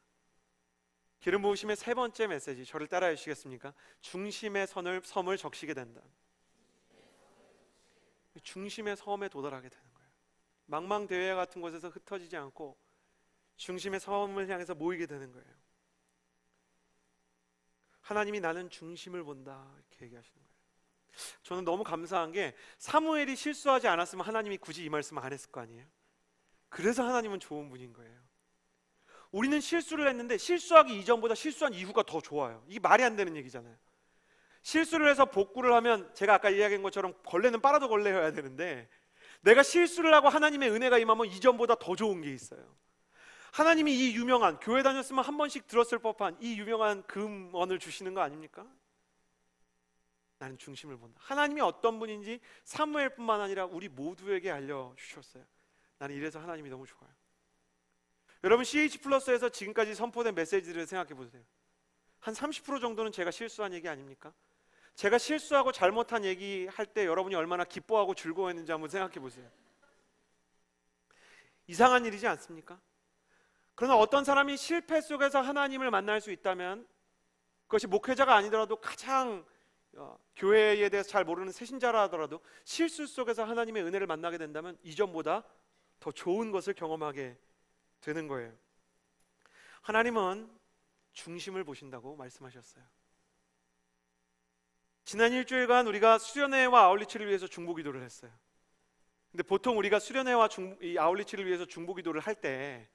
기름 부으심의 세 번째 메시지, 저를 따라해 주시겠습니까? 중심의 섬을 적시게 된다. 중심의 섬에 도달하게 되는 거예요. 망망대해 같은 곳에서 흩어지지 않고 중심의 섬을 향해서 모이게 되는 거예요. 하나님이 나는 중심을 본다, 이렇게 얘기하시는 거예요. 저는 너무 감사한 게, 사무엘이 실수하지 않았으면 하나님이 굳이 이 말씀을 안 했을 거 아니에요. 그래서 하나님은 좋은 분인 거예요. 우리는 실수를 했는데 실수하기 이전보다 실수한 이후가 더 좋아요. 이게 말이 안 되는 얘기잖아요. 실수를 해서 복구를 하면, 제가 아까 이야기한 것처럼 걸레는 빨아도 걸레여야 되는데, 내가 실수를 하고 하나님의 은혜가 임하면 이전보다 더 좋은 게 있어요. 하나님이 이 유명한, 교회 다녔으면 한 번씩 들었을 법한 이 유명한 금원을 주시는 거 아닙니까? 나는 중심을 본다. 하나님이 어떤 분인지 사무엘뿐만 아니라 우리 모두에게 알려주셨어요. 나는 이래서 하나님이 너무 좋아요. 여러분, CH+에서 지금까지 선포된 메시지들을 생각해 보세요. 한 30% 정도는 제가 실수한 얘기 아닙니까? 제가 실수하고 잘못한 얘기 할 때 여러분이 얼마나 기뻐하고 즐거워했는지 한번 생각해 보세요. 이상한 일이지 않습니까? 그러나 어떤 사람이 실패 속에서 하나님을 만날 수 있다면, 그것이 목회자가 아니더라도 가장 교회에 대해서 잘 모르는 새신자라 하더라도 실수 속에서 하나님의 은혜를 만나게 된다면 이전보다 더 좋은 것을 경험하게 되는 거예요. 하나님은 중심을 보신다고 말씀하셨어요. 지난 일주일간 우리가 수련회와 아울리치를 위해서 중보기도를 했어요. 근데 보통 우리가 수련회와 아울리치를 위해서 중보기도를 할 때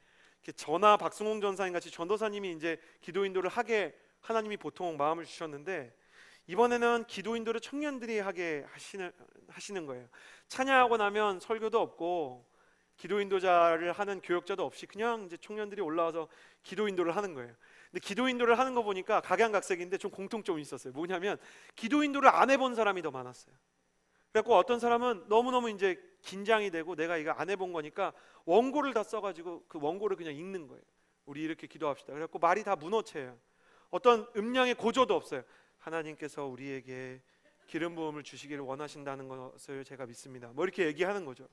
전하 박승홍 전사님 같이 전도사님이 이제 기도인도를 하게 하나님이 보통 마음을 주셨는데, 이번에는 기도인도를 청년들이 하게 하시는 거예요. 찬양하고 나면 설교도 없고 기도인도자를 하는 교역자도 없이 그냥 이제 청년들이 올라와서 기도인도를 하는 거예요. 근데 기도 인도를 하는 거 보니까 각양각색인데 좀 공통점이 있었어요. 뭐냐면 기도 인도를 안 해본 사람이 더 많았어요. 그래갖고 어떤 사람은 너무너무 이제 긴장이 되고 내가 이거 안 해본 거니까 원고를 다 써가지고 그 원고를 그냥 읽는 거예요. 우리 이렇게 기도합시다. 그래갖고 말이 다 문어체예요. 어떤 음량의 고조도 없어요. 하나님께서 우리에게 기름 부음을 주시기를 원하신다는 것을 제가 믿습니다. 뭐 이렇게 얘기하는 거죠.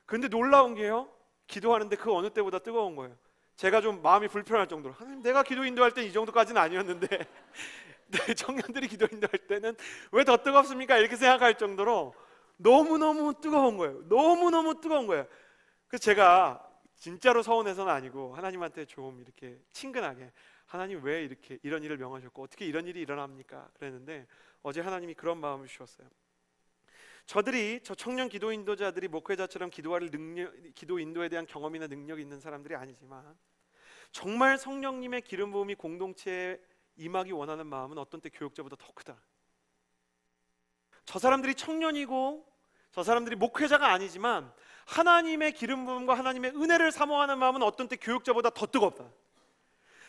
그런데 놀라운 게요, 기도하는데 그 어느 때보다 뜨거운 거예요. 제가 좀 마음이 불편할 정도로, 하나님 내가 기도 인도할 땐 이 정도까지는 아니었는데 청년들이 기도 인도할 때는 왜 더 뜨겁습니까? 이렇게 생각할 정도로 너무너무 뜨거운 거예요. 너무너무 뜨거운 거예요. 그래서 제가 진짜로 서운해서는 아니고 하나님한테 좀 이렇게 친근하게, 하나님 왜 이렇게 이런 일을 명하셨고 어떻게 이런 일이 일어납니까? 그랬는데 어제 하나님이 그런 마음을 주셨어요. 저 청년 기도 인도자들이 목회자처럼 기도 인도에 대한 경험이나 능력이 있는 사람들이 아니지만 정말 성령님의 기름 부음이 공동체에 임하기 원하는 마음은 어떤 때 교육자보다 더 크다. 저 사람들이 청년이고 저 사람들이 목회자가 아니지만 하나님의 기름 부음과 하나님의 은혜를 사모하는 마음은 어떤 때 교육자보다 더 뜨겁다.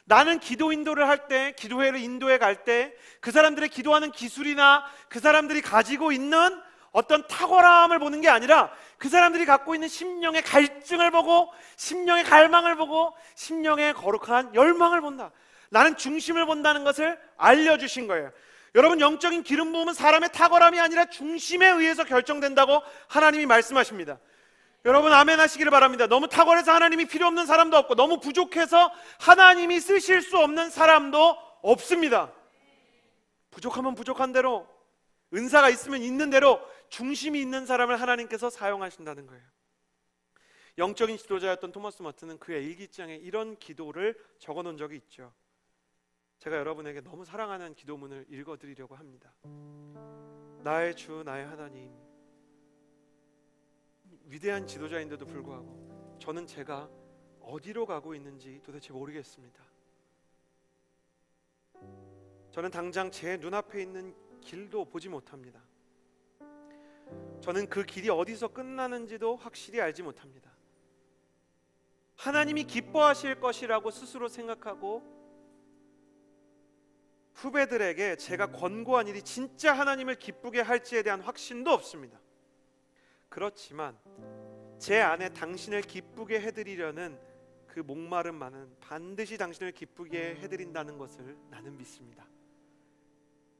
나는 기도 인도를 할 때, 기도회를 인도해 갈 때 그 사람들의 기도하는 기술이나 그 사람들이 가지고 있는 어떤 탁월함을 보는 게 아니라 그 사람들이 갖고 있는 심령의 갈증을 보고, 심령의 갈망을 보고, 심령의 거룩한 열망을 본다. 나는 중심을 본다는 것을 알려주신 거예요. 여러분, 영적인 기름 부음은 사람의 탁월함이 아니라 중심에 의해서 결정된다고 하나님이 말씀하십니다. 여러분 아멘 하시기를 바랍니다. 너무 탁월해서 하나님이 필요 없는 사람도 없고 너무 부족해서 하나님이 쓰실 수 없는 사람도 없습니다. 부족하면 부족한 대로, 은사가 있으면 있는 대로 중심이 있는 사람을 하나님께서 사용하신다는 거예요. 영적인 지도자였던 토마스 머튼은 그의 일기장에 이런 기도를 적어놓은 적이 있죠. 제가 여러분에게 너무 사랑하는 기도문을 읽어드리려고 합니다. 나의 주 나의 하나님, 위대한 지도자인데도 불구하고 저는 제가 어디로 가고 있는지 도대체 모르겠습니다. 저는 당장 제 눈앞에 있는 길도 보지 못합니다. 저는 그 길이 어디서 끝나는지도 확실히 알지 못합니다. 하나님이 기뻐하실 것이라고 스스로 생각하고 후배들에게 제가 권고한 일이 진짜 하나님을 기쁘게 할지에 대한 확신도 없습니다. 그렇지만 제 안에 당신을 기쁘게 해드리려는 그 목마름만은 반드시 당신을 기쁘게 해드린다는 것을 나는 믿습니다.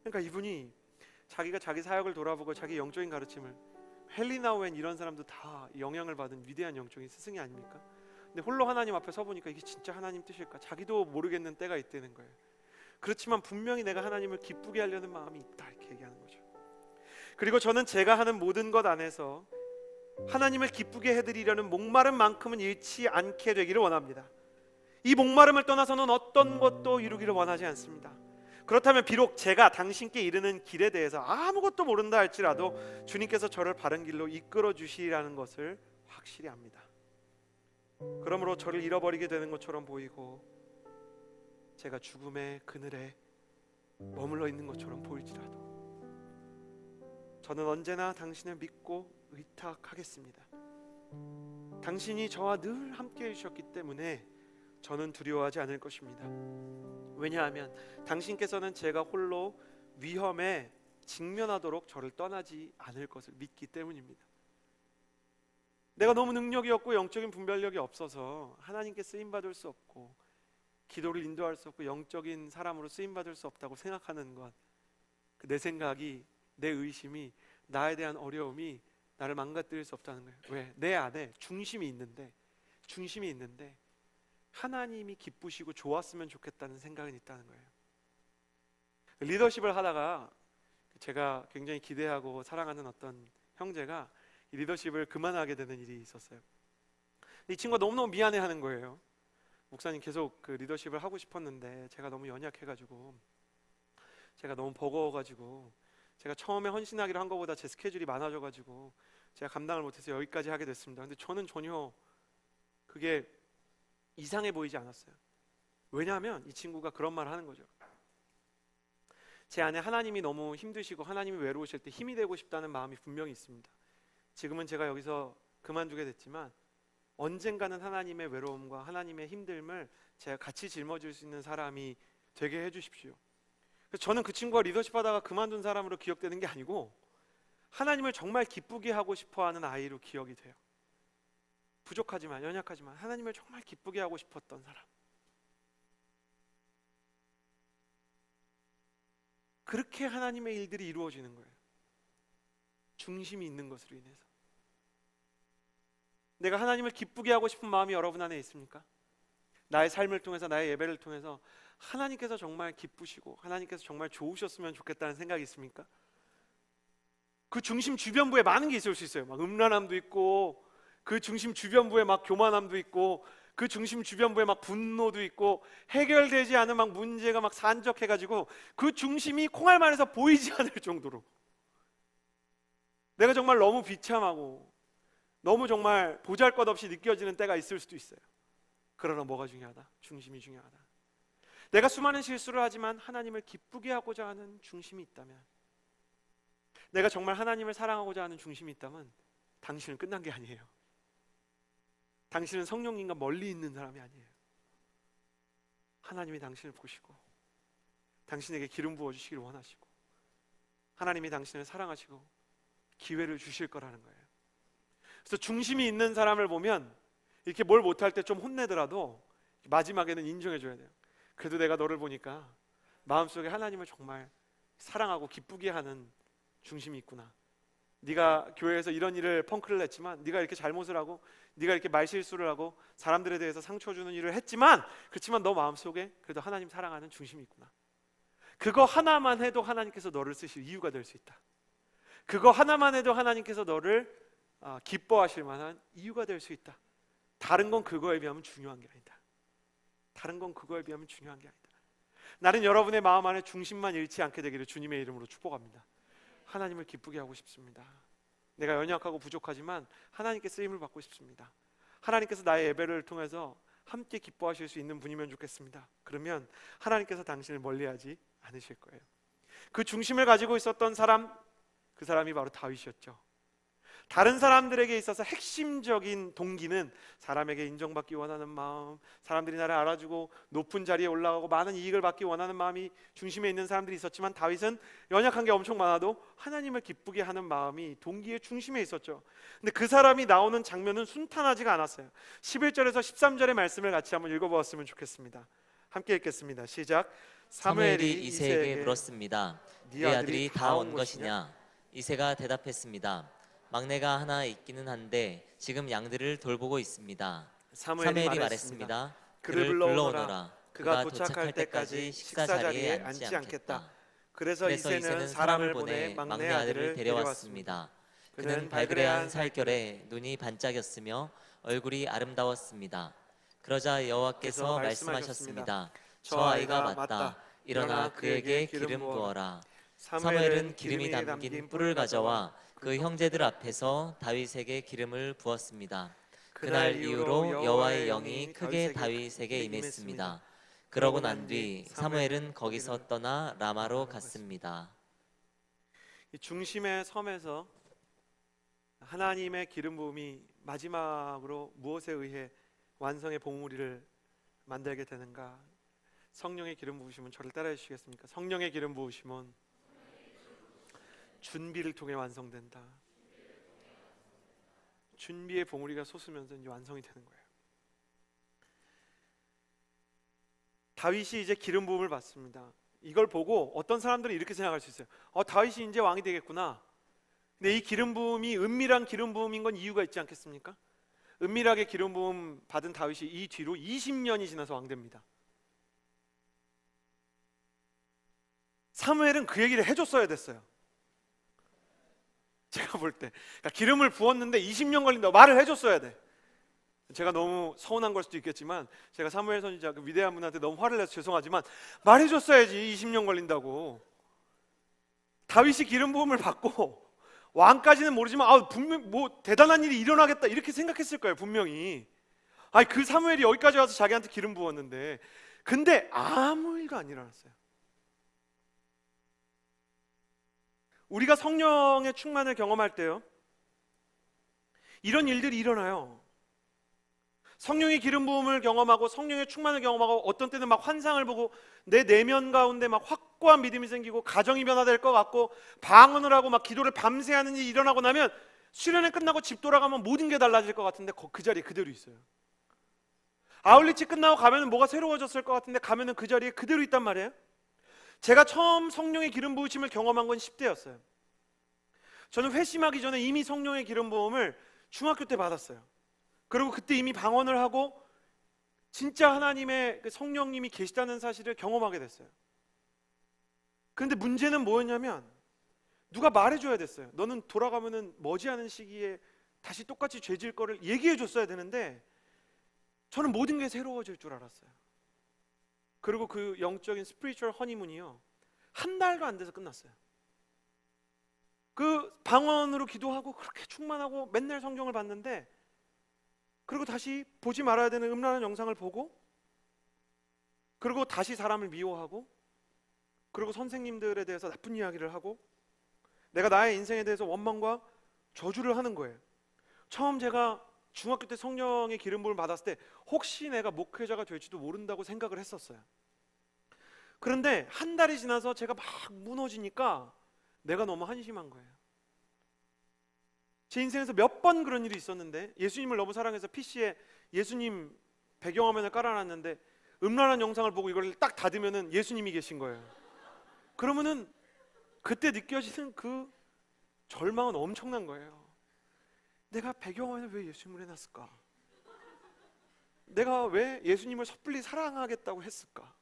그러니까 이분이 자기가 자기 사역을 돌아보고 자기 영적인 가르침을, 헨리 나우엔 이런 사람도 다 영향을 받은 위대한 영적인 스승이 아닙니까? 근데 홀로 하나님 앞에 서보니까 이게 진짜 하나님 뜻일까? 자기도 모르겠는 때가 있다는 거예요. 그렇지만 분명히 내가 하나님을 기쁘게 하려는 마음이 있다, 이렇게 얘기하는 거죠. 그리고 저는 제가 하는 모든 것 안에서 하나님을 기쁘게 해드리려는 목마름 만큼은 잃지 않게 되기를 원합니다. 이 목마름을 떠나서는 어떤 것도 이루기를 원하지 않습니다. 그렇다면 비록 제가 당신께 이르는 길에 대해서 아무것도 모른다 할지라도 주님께서 저를 바른 길로 이끌어 주시리라는 것을 확실히 압니다. 그러므로 저를 잃어버리게 되는 것처럼 보이고 제가 죽음의 그늘에 머물러 있는 것처럼 보일지라도 저는 언제나 당신을 믿고 의탁하겠습니다. 당신이 저와 늘 함께 해주셨기 때문에 저는 두려워하지 않을 것입니다. 왜냐하면 당신께서는 제가 홀로 위험에 직면하도록 저를 떠나지 않을 것을 믿기 때문입니다. 내가 너무 능력이 없고 영적인 분별력이 없어서 하나님께 쓰임받을 수 없고 기도를 인도할 수 없고 영적인 사람으로 쓰임받을 수 없다고 생각하는 것, 내 생각이, 내 의심이, 나에 대한 어려움이 나를 망가뜨릴 수 없다는 거예요. 왜? 내 안에 중심이 있는데 하나님이 기쁘시고 좋았으면 좋겠다는 생각은 있다는 거예요. 리더십을 하다가 제가 굉장히 기대하고 사랑하는 어떤 형제가 이 리더십을 그만하게 되는 일이 있었어요. 이 친구가 너무너무 미안해하는 거예요. 목사님 계속 그 리더십을 하고 싶었는데 제가 너무 연약해가지고, 제가 너무 버거워가지고, 제가 처음에 헌신하기로 한 것보다 제 스케줄이 많아져가지고 제가 감당을 못해서 여기까지 하게 됐습니다. 근데 저는 전혀 그게 이상해 보이지 않았어요. 왜냐하면 이 친구가 그런 말을 하는 거죠. 제 안에 하나님이 너무 힘드시고 하나님이 외로우실 때 힘이 되고 싶다는 마음이 분명히 있습니다. 지금은 제가 여기서 그만두게 됐지만 언젠가는 하나님의 외로움과 하나님의 힘듦을 제가 같이 짊어질 수 있는 사람이 되게 해주십시오. 그래서 저는 그 친구가 리더십 하다가 그만둔 사람으로 기억되는 게 아니고 하나님을 정말 기쁘게 하고 싶어하는 아이로 기억이 돼요. 부족하지만, 연약하지만 하나님을 정말 기쁘게 하고 싶었던 사람. 그렇게 하나님의 일들이 이루어지는 거예요. 중심이 있는 것으로 인해서. 내가 하나님을 기쁘게 하고 싶은 마음이 여러분 안에 있습니까? 나의 삶을 통해서, 나의 예배를 통해서 하나님께서 정말 기쁘시고 하나님께서 정말 좋으셨으면 좋겠다는 생각이 있습니까? 그 중심 주변부에 많은 게 있을 수 있어요. 막 음란함도 있고, 그 중심 주변부에 막 교만함도 있고, 그 중심 주변부에 막 분노도 있고, 해결되지 않은 막 문제가 막 산적해가지고 그 중심이 콩알만에서 보이지 않을 정도로 내가 정말 너무 비참하고 너무 정말 보잘것없이 느껴지는 때가 있을 수도 있어요. 그러나 뭐가 중요하다? 중심이 중요하다. 내가 수많은 실수를 하지만 하나님을 기쁘게 하고자 하는 중심이 있다면, 내가 정말 하나님을 사랑하고자 하는 중심이 있다면 당신은 끝난 게 아니에요. 당신은 성령님과 멀리 있는 사람이 아니에요. 하나님이 당신을 보시고 당신에게 기름 부어주시기를 원하시고 하나님이 당신을 사랑하시고 기회를 주실 거라는 거예요. 그래서 중심이 있는 사람을 보면 이렇게 뭘 못할 때 좀 혼내더라도 마지막에는 인정해 줘야 돼요. 그래도 내가 너를 보니까 마음속에 하나님을 정말 사랑하고 기쁘게 하는 중심이 있구나. 네가 교회에서 이런 일을 펑크를 냈지만, 네가 이렇게 잘못을 하고 네가 이렇게 말실수를 하고 사람들에 대해서 상처 주는 일을 했지만, 그렇지만 너 마음속에 그래도 하나님 사랑하는 중심이 있구나. 그거 하나만 해도 하나님께서 너를 쓰실 이유가 될 수 있다. 그거 하나만 해도 하나님께서 너를 기뻐하실 만한 이유가 될 수 있다. 다른 건 그거에 비하면 중요한 게 아니다. 다른 건 그거에 비하면 중요한 게 아니다. 나는 여러분의 마음 안에 중심만 잃지 않게 되기를 주님의 이름으로 축복합니다. 하나님을 기쁘게 하고 싶습니다. 내가 연약하고 부족하지만 하나님께 쓰임을 받고 싶습니다. 하나님께서 나의 예배를 통해서 함께 기뻐하실 수 있는 분이면 좋겠습니다. 그러면 하나님께서 당신을 멀리하지 않으실 거예요. 그 중심을 가지고 있었던 사람, 그 사람이 바로 다윗이었죠. 다른 사람들에게 있어서 핵심적인 동기는 사람에게 인정받기 원하는 마음, 사람들이 나를 알아주고 높은 자리에 올라가고 많은 이익을 받기 원하는 마음이 중심에 있는 사람들이 있었지만, 다윗은 연약한 게 엄청 많아도 하나님을 기쁘게 하는 마음이 동기의 중심에 있었죠. 근데 그 사람이 나오는 장면은 순탄하지가 않았어요. 11절에서 13절의 말씀을 같이 한번 읽어보았으면 좋겠습니다. 함께 읽겠습니다. 시작. 사무엘이 이새에게 물었습니다. 네 아들이 다 온 것이냐? 이새가 대답했습니다. 막내가 하나 있기는 한데 지금 양들을 돌보고 있습니다. 사무엘이 말했습니다. 그를 불러오너라. 그가 도착할 때까지 식사 자리에 앉지 않겠다. 그래서 이새는 사람을 보내 막내 아들을 데려왔습니다. 그는 발그레한 살결에 눈이 반짝였으며 얼굴이 아름다웠습니다. 그러자 여호와께서 말씀하셨습니다. 저 아이가 맞다. 일어나 그에게 기름 부어라. 사무엘은 기름이 담긴 뿔을 가져와 그 형제들 앞에서 다윗에게 기름을 부었습니다. 그날 이후로 여호와의 영이 크게 다윗에게 임했습니다. 그러고 난 뒤 사무엘은 거기서 떠나 라마로 갔습니다. 이 중심의 섬에서 하나님의 기름 부음이 마지막으로 무엇에 의해 완성의 봉우리를 만들게 되는가? 성령의 기름 부으심은, 저를 따라해 주시겠습니까? 성령의 기름 부으심은 준비를 통해 완성된다. 준비의 봉우리가 솟으면서 이제 완성이 되는 거예요. 다윗이 이제 기름 부음을 받습니다. 이걸 보고 어떤 사람들은 이렇게 생각할 수 있어요. 다윗이 이제 왕이 되겠구나. 근데 이 기름 부음이 은밀한 기름 부음인 건 이유가 있지 않겠습니까? 은밀하게 기름 부음 받은 다윗이 이 뒤로 20년이 지나서 왕 됩니다. 사무엘은 그 얘기를 해줬어야 됐어요. 제가 볼 때 기름을 부었는데 20년 걸린다고 말을 해줬어야 돼. 제가 너무 서운한 걸 수도 있겠지만, 제가 사무엘 선지자 그 위대한 분한테 너무 화를 내서 죄송하지만 말해줬어야지. 20년 걸린다고. 다윗이 기름 부음을 받고 왕까지는 모르지만 분명 뭐 대단한 일이 일어나겠다 이렇게 생각했을 거예요. 분명히. 그 사무엘이 여기까지 와서 자기한테 기름 부었는데, 근데 아무 일도 안 일어났어요. 우리가 성령의 충만을 경험할 때요, 이런 일들이 일어나요. 성령의 기름 부음을 경험하고 성령의 충만을 경험하고 어떤 때는 막 환상을 보고 내 내면 가운데 막 확고한 믿음이 생기고 가정이 변화될 것 같고 방언을 하고 막 기도를 밤새 하는 일이 일어나고 나면 수련회 끝나고 집 돌아가면 모든 게 달라질 것 같은데 그 자리에 그대로 있어요. 아울리치 끝나고 가면 뭐가 새로워졌을 것 같은데 가면은 그 자리에 그대로 있단 말이에요. 제가 처음 성령의 기름 부으심을 경험한 건 10대였어요. 저는 회심하기 전에 이미 성령의 기름 부음을 중학교 때 받았어요. 그리고 그때 이미 방언을 하고 진짜 하나님의 그 성령님이 계시다는 사실을 경험하게 됐어요. 그런데 문제는 뭐였냐면 누가 말해줘야 됐어요. 너는 돌아가면은 머지않은 시기에 다시 똑같이 죄질 거를 얘기해 줬어야 되는데 저는 모든 게 새로워질 줄 알았어요. 그리고 그 영적인 스피리추얼 허니문이요, 한 달도 안 돼서 끝났어요. 그 방언으로 기도하고 그렇게 충만하고 맨날 성경을 봤는데, 그리고 다시 보지 말아야 되는 음란한 영상을 보고, 그리고 다시 사람을 미워하고, 그리고 선생님들에 대해서 나쁜 이야기를 하고, 내가 나의 인생에 대해서 원망과 저주를 하는 거예요. 처음 제가 중학교 때 성령의 기름 부음을 받았을 때 혹시 내가 목회자가 될지도 모른다고 생각을 했었어요. 그런데 한 달이 지나서 제가 막 무너지니까 내가 너무 한심한 거예요. 제 인생에서 몇 번 그런 일이 있었는데, 예수님을 너무 사랑해서 PC에 예수님 배경화면을 깔아놨는데 음란한 영상을 보고 이걸 딱 닫으면은 예수님이 계신 거예요. 그러면은 그때 느껴지는 그 절망은 엄청난 거예요. 내가 배경화면에 왜 예수님을 해놨을까? 내가 왜 예수님을 섣불리 사랑하겠다고 했을까?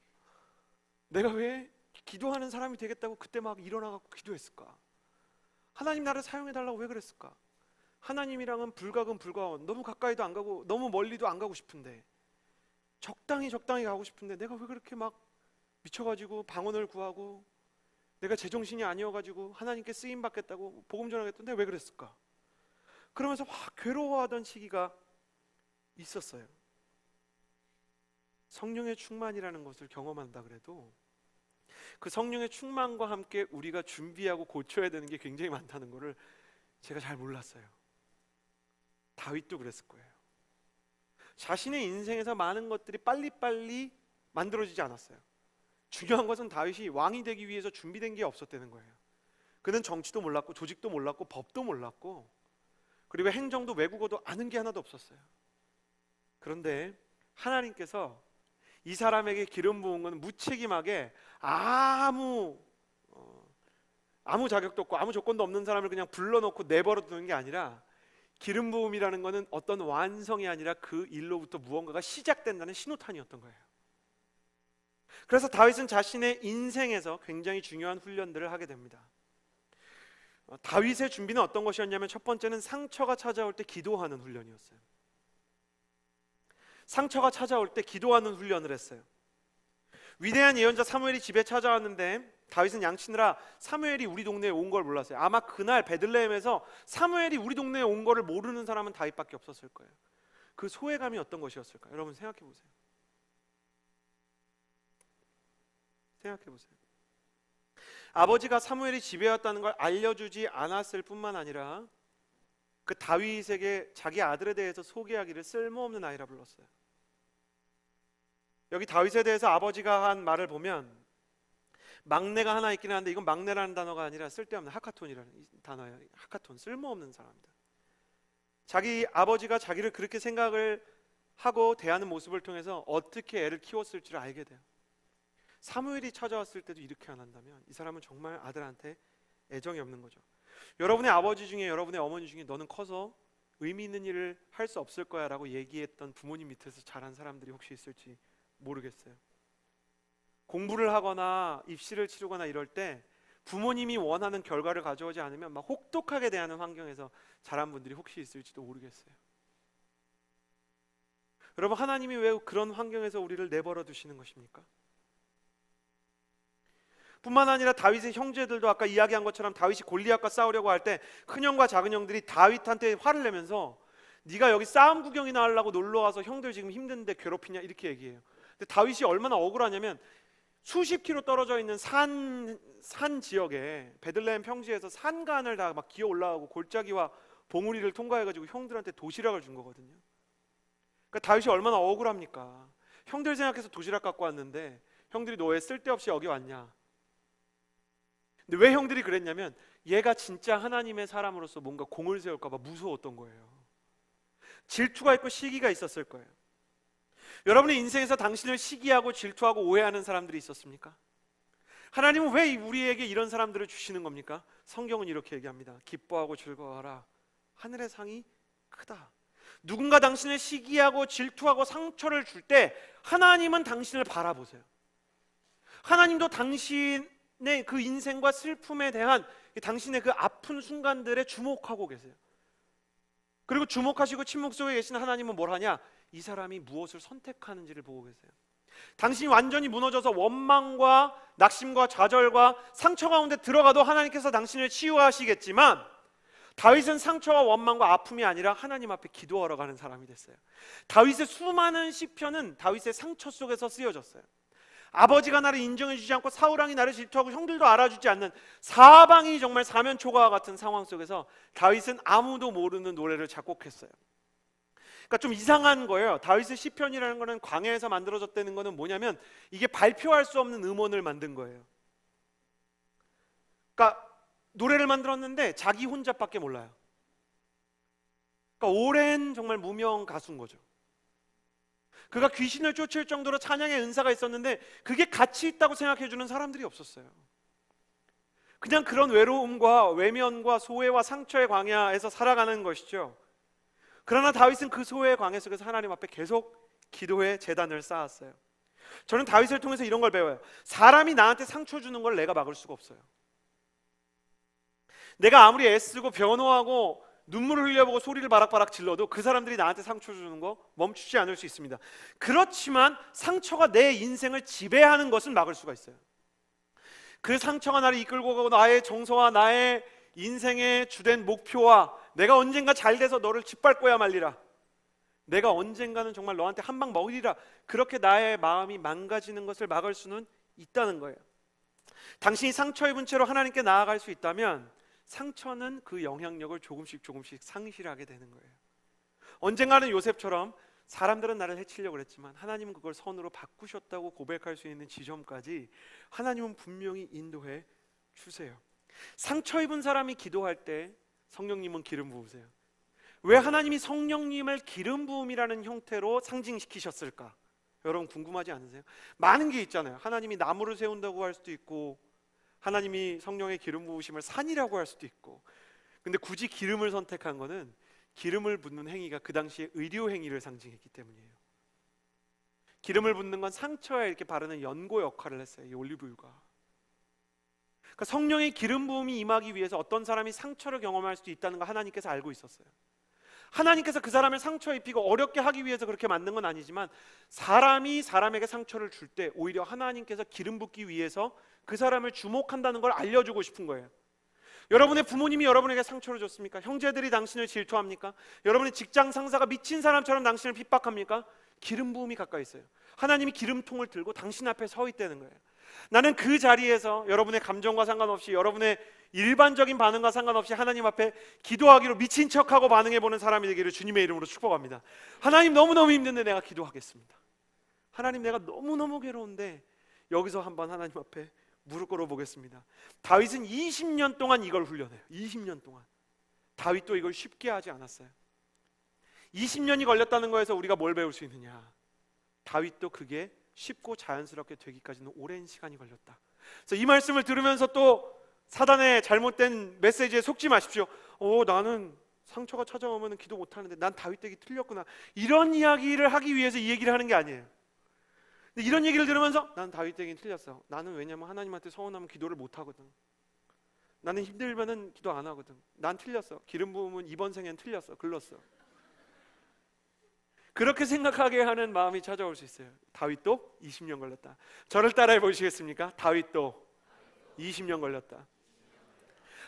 내가 왜 기도하는 사람이 되겠다고 그때 막 일어나갖고 기도했을까? 하나님 나를 사용해달라고 왜 그랬을까? 하나님이랑은 불가근 불가원, 너무 가까이도 안 가고 너무 멀리도 안 가고 싶은데, 적당히 가고 싶은데 내가 왜 그렇게 막 미쳐가지고 방언을 구하고 내가 제정신이 아니어가지고 하나님께 쓰임받겠다고 복음 전하겠던데 왜 그랬을까? 그러면서 확 괴로워하던 시기가 있었어요. 성령의 충만이라는 것을 경험한다 그래도 그 성령의 충만과 함께 우리가 준비하고 고쳐야 되는 게 굉장히 많다는 것을 제가 잘 몰랐어요. 다윗도 그랬을 거예요. 자신의 인생에서 많은 것들이 빨리빨리 만들어지지 않았어요. 중요한 것은 다윗이 왕이 되기 위해서 준비된 게 없었다는 거예요. 그는 정치도 몰랐고 조직도 몰랐고 법도 몰랐고 그리고 행정도 외국어도 아는 게 하나도 없었어요. 그런데 하나님께서 이 사람에게 기름 부은 건 무책임하게 아무 자격도 없고 아무 조건도 없는 사람을 그냥 불러놓고 내버려 두는 게 아니라, 기름 부음이라는 것은 어떤 완성이 아니라 그 일로부터 무언가가 시작된다는 신호탄이었던 거예요. 그래서 다윗은 자신의 인생에서 굉장히 중요한 훈련들을 하게 됩니다. 다윗의 준비는 어떤 것이었냐면, 첫 번째는 상처가 찾아올 때 기도하는 훈련이었어요. 상처가 찾아올 때 기도하는 훈련을 했어요. 위대한 예언자 사무엘이 집에 찾아왔는데 다윗은 양치느라 사무엘이 우리 동네에 온 걸 몰랐어요. 아마 그날 베들레헴에서 사무엘이 우리 동네에 온 거를 모르는 사람은 다윗밖에 없었을 거예요. 그 소외감이 어떤 것이었을까요? 여러분 생각해 보세요. 생각해 보세요. 아버지가 사무엘이 집에 왔다는 걸 알려주지 않았을 뿐만 아니라 그 다윗에게 자기 아들에 대해서 소개하기를 쓸모없는 아이라 불렀어요. 여기 다윗에 대해서 아버지가 한 말을 보면 막내가 하나 있긴 한데 이건 막내라는 단어가 아니라 쓸데없는 하카톤이라는 단어예요. 하카톤, 쓸모없는 사람이다. 자기 아버지가 자기를 그렇게 생각을 하고 대하는 모습을 통해서 어떻게 애를 키웠을지를 알게 돼요. 사무엘이 찾아왔을 때도 이렇게 안 한다면 이 사람은 정말 아들한테 애정이 없는 거죠. 여러분의 아버지 중에, 여러분의 어머니 중에 너는 커서 의미 있는 일을 할 수 없을 거야 라고 얘기했던 부모님 밑에서 자란 사람들이 혹시 있을지 모르겠어요. 공부를 하거나 입시를 치르거나 이럴 때 부모님이 원하는 결과를 가져오지 않으면 막 혹독하게 대하는 환경에서 자란 분들이 혹시 있을지도 모르겠어요. 여러분, 하나님이 왜 그런 환경에서 우리를 내버려 두시는 것입니까? 뿐만 아니라 다윗의 형제들도 아까 이야기한 것처럼 다윗이 골리앗과 싸우려고 할 때 큰형과 작은형들이 다윗한테 화를 내면서 네가 여기 싸움 구경이나 하려고 놀러와서 형들 지금 힘든데 괴롭히냐 이렇게 얘기해요. 근데 다윗이 얼마나 억울하냐면 수십 킬로 떨어져 있는 산 지역에 베들레헴 평지에서 산간을 다 막 기어 올라가고 골짜기와 봉우리를 통과해가지고 형들한테 도시락을 준 거거든요. 그러니까 다윗이 얼마나 억울합니까? 형들 생각해서 도시락 갖고 왔는데 형들이 너 왜 쓸데없이 여기 왔냐? 근데 왜 형들이 그랬냐면 얘가 진짜 하나님의 사람으로서 뭔가 공을 세울까 봐 무서웠던 거예요. 질투가 있고 시기가 있었을 거예요. 여러분의 인생에서 당신을 시기하고 질투하고 오해하는 사람들이 있었습니까? 하나님은 왜 우리에게 이런 사람들을 주시는 겁니까? 성경은 이렇게 얘기합니다. 기뻐하고 즐거워하라. 하늘의 상이 크다. 누군가 당신을 시기하고 질투하고 상처를 줄 때 하나님은 당신을 바라보세요. 하나님도 당신의 그 인생과 슬픔에 대한 당신의 그 아픈 순간들에 주목하고 계세요. 그리고 주목하시고 침묵 속에 계신 하나님은 뭘 하냐? 이 사람이 무엇을 선택하는지를 보고 계세요. 당신이 완전히 무너져서 원망과 낙심과 좌절과 상처 가운데 들어가도 하나님께서 당신을 치유하시겠지만 다윗은 상처와 원망과 아픔이 아니라 하나님 앞에 기도하러 가는 사람이 됐어요. 다윗의 수많은 시편은 다윗의 상처 속에서 쓰여졌어요. 아버지가 나를 인정해 주지 않고 사울왕이 나를 질투하고 형들도 알아주지 않는 사방이 정말 사면초가와 같은 상황 속에서 다윗은 아무도 모르는 노래를 작곡했어요. 그러니까 좀 이상한 거예요. 다윗의 시편이라는 거는 광야에서 만들어졌다는 거는 뭐냐면 이게 발표할 수 없는 음원을 만든 거예요. 그러니까 노래를 만들었는데 자기 혼자밖에 몰라요. 그러니까 오랜 정말 무명 가수인 거죠. 그가 귀신을 쫓을 정도로 찬양의 은사가 있었는데 그게 가치 있다고 생각해 주는 사람들이 없었어요. 그냥 그런 외로움과 외면과 소외와 상처의 광야에서 살아가는 것이죠. 그러나 다윗은 그 소외의 광야 속에서 하나님 앞에 계속 기도의 제단을 쌓았어요. 저는 다윗을 통해서 이런 걸 배워요. 사람이 나한테 상처 주는 걸 내가 막을 수가 없어요. 내가 아무리 애쓰고 변호하고 눈물을 흘려보고 소리를 바락바락 질러도 그 사람들이 나한테 상처 주는 거 멈추지 않을 수 있습니다. 그렇지만 상처가 내 인생을 지배하는 것은 막을 수가 있어요. 그 상처가 나를 이끌고 가고 나의 정서와 나의 인생의 주된 목표와 내가 언젠가 잘 돼서 너를 짓밟고야 말리라, 내가 언젠가는 정말 너한테 한 방 먹이리라, 그렇게 나의 마음이 망가지는 것을 막을 수는 있다는 거예요. 당신이 상처 입은 채로 하나님께 나아갈 수 있다면 상처는 그 영향력을 조금씩 상실하게 되는 거예요. 언젠가는 요셉처럼 사람들은 나를 해치려고 그랬지만 하나님은 그걸 선으로 바꾸셨다고 고백할 수 있는 지점까지 하나님은 분명히 인도해 주세요. 상처 입은 사람이 기도할 때 성령님은 기름 부으세요. 왜 하나님이 성령님을 기름 부음이라는 형태로 상징시키셨을까? 여러분 궁금하지 않으세요? 많은 게 있잖아요. 하나님이 나무를 세운다고 할 수도 있고, 하나님이 성령의 기름 부으심을 산이라고 할 수도 있고, 근데 굳이 기름을 선택한 거는 기름을 붓는 행위가 그 당시에 의료 행위를 상징했기 때문이에요. 기름을 붓는 건 상처에 이렇게 바르는 연고 역할을 했어요. 이 올리브유가. 그러니까 성령의 기름 부음이 임하기 위해서 어떤 사람이 상처를 경험할 수도 있다는 거 하나님께서 알고 있었어요. 하나님께서 그 사람을 상처 입히고 어렵게 하기 위해서 그렇게 만든 건 아니지만 사람이 사람에게 상처를 줄 때 오히려 하나님께서 기름 붓기 위해서 그 사람을 주목한다는 걸 알려주고 싶은 거예요. 여러분의 부모님이 여러분에게 상처를 줬습니까? 형제들이 당신을 질투합니까? 여러분의 직장 상사가 미친 사람처럼 당신을 핍박합니까? 기름 부음이 가까이 있어요. 하나님이 기름통을 들고 당신 앞에 서 있다는 거예요. 나는 그 자리에서 여러분의 감정과 상관없이, 여러분의 일반적인 반응과 상관없이 하나님 앞에 기도하기로 미친 척하고 반응해보는 사람이 되기를 주님의 이름으로 축복합니다. 하나님, 너무너무 힘든데 내가 기도하겠습니다. 하나님, 내가 너무너무 괴로운데 여기서 한번 하나님 앞에 무릎 꿇어 보겠습니다. 다윗은 20년 동안 이걸 훈련해요. 20년 동안. 다윗도 이걸 쉽게 하지 않았어요. 20년이 걸렸다는 거에서 우리가 뭘 배울 수 있느냐? 다윗도 그게 쉽고 자연스럽게 되기까지는 오랜 시간이 걸렸다. 그래서 이 말씀을 들으면서 또 사단의 잘못된 메시지에 속지 마십시오. 나는 상처가 찾아오면 기도 못하는데 난 다윗 되기 틀렸구나, 이런 이야기를 하기 위해서 이 얘기를 하는 게 아니에요. 근데 이런 얘기를 들으면서 난 다윗 되긴 틀렸어. 나는 왜냐면 하나님한테 서운하면 기도를 못하거든. 나는 힘들면은 기도 안 하거든. 난 틀렸어. 기름 부음은 이번 생엔 틀렸어. 글렀어. 그렇게 생각하게 하는 마음이 찾아올 수 있어요. 다윗도 20년 걸렸다. 저를 따라해 보시겠습니까? 다윗도 20년 걸렸다.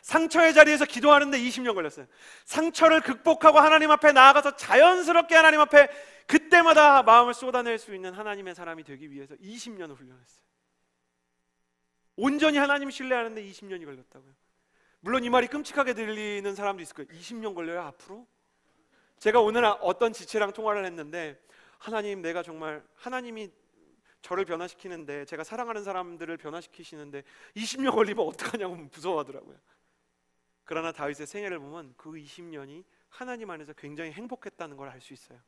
상처의 자리에서 기도하는데 20년 걸렸어요. 상처를 극복하고 하나님 앞에 나아가서 자연스럽게 하나님 앞에 그때마다 마음을 쏟아낼 수 있는 하나님의 사람이 되기 위해서 20년을 훈련했어요. 온전히 하나님 신뢰하는데 20년이 걸렸다고요. 물론 이 말이 끔찍하게 들리는 사람도 있을 거예요. 20년 걸려요 앞으로? 제가 오늘 어떤 지체랑 통화를 했는데, 하나님, 내가 정말 하나님이 저를 변화시키는데, 제가 사랑하는 사람들을 변화시키시는데 20년 걸리면 어떡하냐고 무서워하더라고요. 그러나 다윗의 생애를 보면 그 20년이 하나님 안에서 굉장히 행복했다는 걸 알 수 있어요.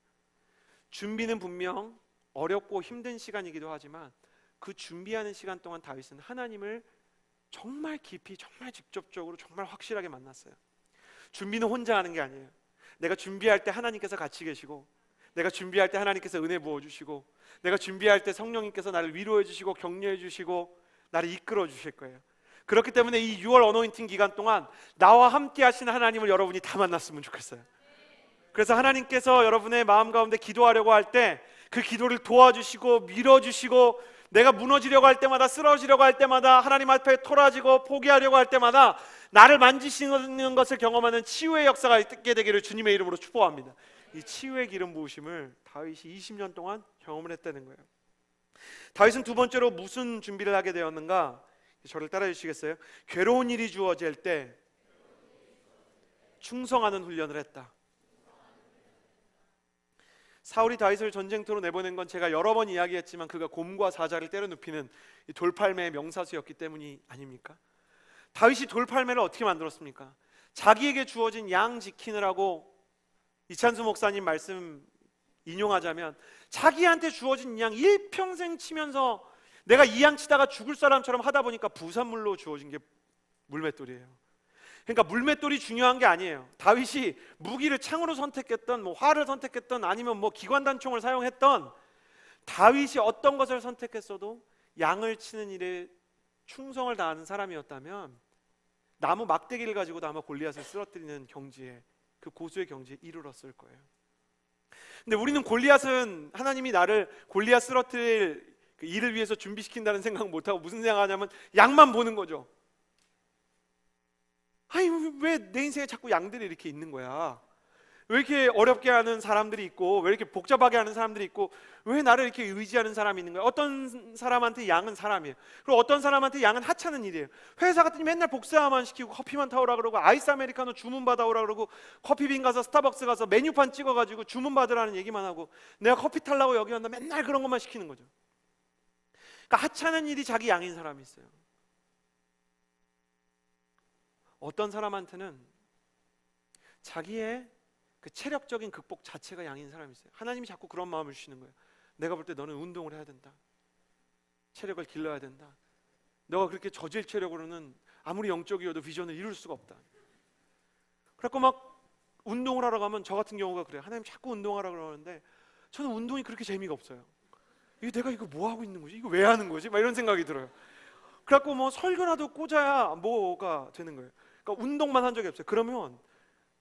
준비는 분명 어렵고 힘든 시간이기도 하지만 그 준비하는 시간 동안 다윗은 하나님을 정말 깊이, 정말 직접적으로, 정말 확실하게 만났어요. 준비는 혼자 하는 게 아니에요. 내가 준비할 때 하나님께서 같이 계시고, 내가 준비할 때 하나님께서 은혜 부어주시고, 내가 준비할 때 성령님께서 나를 위로해 주시고 격려해 주시고 나를 이끌어 주실 거예요. 그렇기 때문에 이 6월 어노인팅 기간 동안 나와 함께 하시는 하나님을 여러분이 다 만났으면 좋겠어요. 그래서 하나님께서 여러분의 마음 가운데 기도하려고 할 때 그 기도를 도와주시고 밀어주시고, 내가 무너지려고 할 때마다, 쓰러지려고 할 때마다, 하나님 앞에 토라지고 포기하려고 할 때마다 나를 만지시는 것을 경험하는 치유의 역사가 있게 되기를 주님의 이름으로 축복합니다. 이 치유의 기름 부으심을 다윗이 20년 동안 경험을 했다는 거예요. 다윗은 두 번째로 무슨 준비를 하게 되었는가? 저를 따라 주시겠어요? 괴로운 일이 주어질 때 충성하는 훈련을 했다. 사울이 다윗을 전쟁터로 내보낸 건 제가 여러 번 이야기했지만 그가 곰과 사자를 때려 눕히는 이 돌팔매의 명사수였기 때문이 아닙니까? 다윗이 돌팔매를 어떻게 만들었습니까? 자기에게 주어진 양 지키느라고, 이찬수 목사님 말씀 인용하자면 자기한테 주어진 양 일평생 치면서 내가 이 양 치다가 죽을 사람처럼 하다 보니까 부산물로 주어진 게 물맷돌이에요. 그러니까 물맷돌이 중요한 게 아니에요. 다윗이 무기를 창으로 선택했던, 뭐 활을 선택했던, 아니면 뭐 기관단총을 사용했던, 다윗이 어떤 것을 선택했어도 양을 치는 일에 충성을 다하는 사람이었다면 나무 막대기를 가지고도 아마 골리앗을 쓰러뜨리는 경지에, 그 고수의 경지에 이르렀을 거예요. 근데 우리는 골리앗은, 하나님이 나를 골리앗 쓰러뜨릴 그 일을 위해서 준비시킨다는 생각 못하고 무슨 생각하냐면 양만 보는 거죠. 아니, 왜 내 인생에 자꾸 양들이 이렇게 있는 거야? 왜 이렇게 어렵게 하는 사람들이 있고, 왜 이렇게 복잡하게 하는 사람들이 있고, 왜 나를 이렇게 의지하는 사람이 있는 거야? 어떤 사람한테 양은 사람이에요. 그리고 어떤 사람한테 양은 하찮은 일이에요. 회사 같더니 맨날 복사만 시키고 커피만 타오라 그러고, 아이스 아메리카노 주문 받아오라 그러고, 커피빈 가서 스타벅스 가서 메뉴판 찍어가지고 주문 받으라는 얘기만 하고, 내가 커피 타려고 여기 왔나 맨날 그런 것만 시키는 거죠. 그러니까 하찮은 일이 자기 양인 사람이 있어요. 어떤 사람한테는 자기의 그 체력적인 극복 자체가 양인 사람이 있어요. 하나님이 자꾸 그런 마음을 주시는 거예요. 내가 볼 때 너는 운동을 해야 된다. 체력을 길러야 된다. 너가 그렇게 저질 체력으로는 아무리 영적이어도 비전을 이룰 수가 없다. 그래서 막 운동을 하러 가면, 저 같은 경우가 그래요. 하나님 자꾸 운동하라 그러는데 저는 운동이 그렇게 재미가 없어요. 내가 이거 뭐 하고 있는 거지? 이거 왜 하는 거지? 막 이런 생각이 들어요. 그래갖고 뭐 설교라도 꽂아야 뭐가 되는 거예요. 그러니까 운동만 한 적이 없어요. 그러면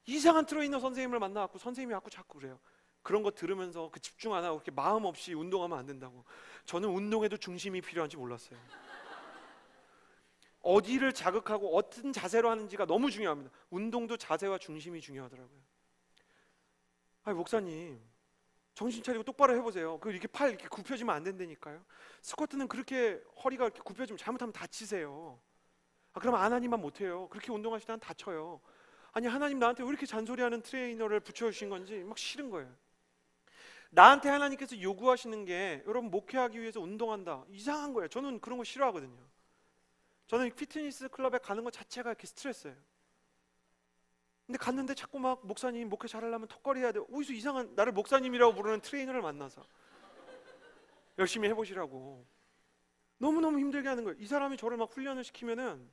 이상한 트레이너 선생님을 만나갖고 선생님이 자꾸 그래요. 그런 거 들으면서 그 집중 안 하고 그렇게 마음 없이 운동하면 안 된다고. 저는 운동에도 중심이 필요한지 몰랐어요. 어디를 자극하고 어떤 자세로 하는지가 너무 중요합니다. 운동도 자세와 중심이 중요하더라고요. 아니, 목사님 정신 차리고 똑바로 해보세요. 이렇게 팔 이렇게 굽혀지면 안 된다니까요. 스쿼트는 그렇게 허리가 이렇게 굽혀지면 잘못하면 다치세요. 그럼 안 하니만 못해요. 그렇게 운동하시다간 다쳐요. 아니, 하나님 나한테 왜 이렇게 잔소리하는 트레이너를 붙여주신 건지 막 싫은 거예요. 나한테 하나님께서 요구하시는 게, 여러분 목회하기 위해서 운동한다, 이상한 거예요. 저는 그런 거 싫어하거든요. 저는 피트니스 클럽에 가는 것 자체가 이렇게 스트레스예요. 근데 갔는데 자꾸 막 목사님 목회 잘하려면 턱걸이 해야 돼요. 어디서 이상한, 나를 목사님이라고 부르는 트레이너를 만나서 열심히 해보시라고 너무너무 힘들게 하는 거예요. 이 사람이 저를 막 훈련을 시키면은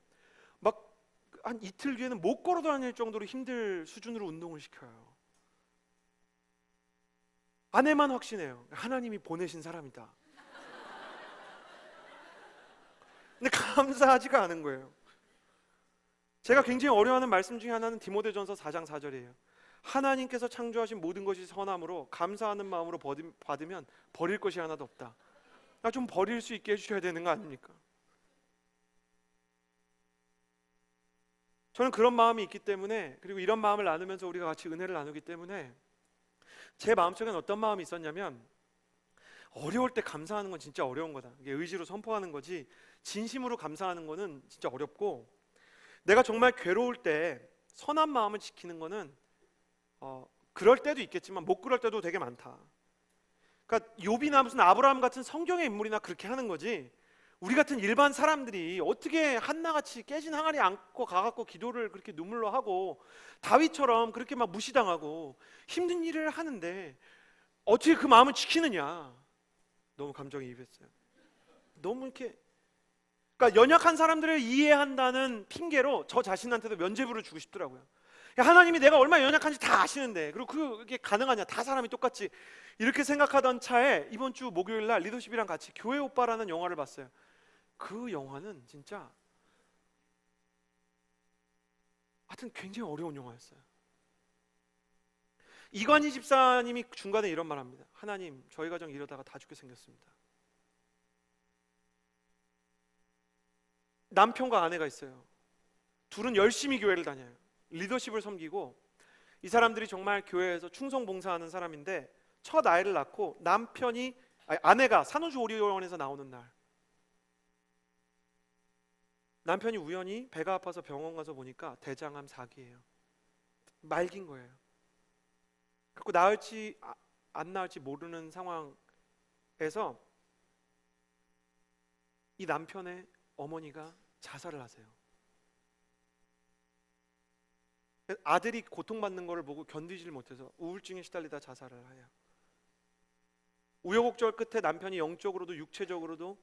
막 한 이틀 뒤에는 못 걸어 다닐 정도로 힘들 수준으로 운동을 시켜요. 아내만 확신해요. 하나님이 보내신 사람이다. 근데 감사하지가 않은 거예요. 제가 굉장히 어려워하는 말씀 중에 하나는 디모데전서 4장 4절이에요. 하나님께서 창조하신 모든 것이 선함으로 감사하는 마음으로 받으면 버릴 것이 하나도 없다. 좀 버릴 수 있게 해주셔야 되는 거 아닙니까? 저는 그런 마음이 있기 때문에, 그리고 이런 마음을 나누면서 우리가 같이 은혜를 나누기 때문에 제 마음속에는 어떤 마음이 있었냐면, 어려울 때 감사하는 건 진짜 어려운 거다. 이게 의지로 선포하는 거지 진심으로 감사하는 거는 진짜 어렵고, 내가 정말 괴로울 때 선한 마음을 지키는 거는 그럴 때도 있겠지만 못 그럴 때도 되게 많다. 그러니까 욥이나 무슨 아브라함 같은 성경의 인물이나 그렇게 하는 거지, 우리 같은 일반 사람들이 어떻게 한나같이 깨진 항아리 안고 가갖고 기도를 그렇게 눈물로 하고 다윗처럼 그렇게 막 무시당하고 힘든 일을 하는데 어떻게 그 마음을 지키느냐. 너무 감정이입했어요. 너무 이렇게, 그러니까 연약한 사람들을 이해한다는 핑계로 저 자신한테도 면죄부를 주고 싶더라고요. 하나님이 내가 얼마나 연약한지 다 아시는데, 그리고 그게 가능하냐, 다 사람이 똑같지, 이렇게 생각하던 차에 이번 주 목요일 날 리더십이랑 같이 교회 오빠라는 영화를 봤어요. 그 영화는 진짜 하여튼 굉장히 어려운 영화였어요. 이관희 집사님이 중간에 이런 말 합니다. 하나님, 저희 가정 이러다가 다 죽게 생겼습니다. 남편과 아내가 있어요. 둘은 열심히 교회를 다녀요. 리더십을 섬기고, 이 사람들이 정말 교회에서 충성 봉사하는 사람인데, 첫 아이를 낳고 아내가 산후조리원에서 나오는 날, 남편이 우연히 배가 아파서 병원 가서 보니까 대장암 4기예요. 말긴 거예요. 그래서 나을지 안 나을지 모르는 상황에서 이 남편의 어머니가 자살을 하세요. 아들이 고통받는 것을 보고 견디질 못해서 우울증에 시달리다 자살을 해요. 우여곡절 끝에 남편이 영적으로도 육체적으로도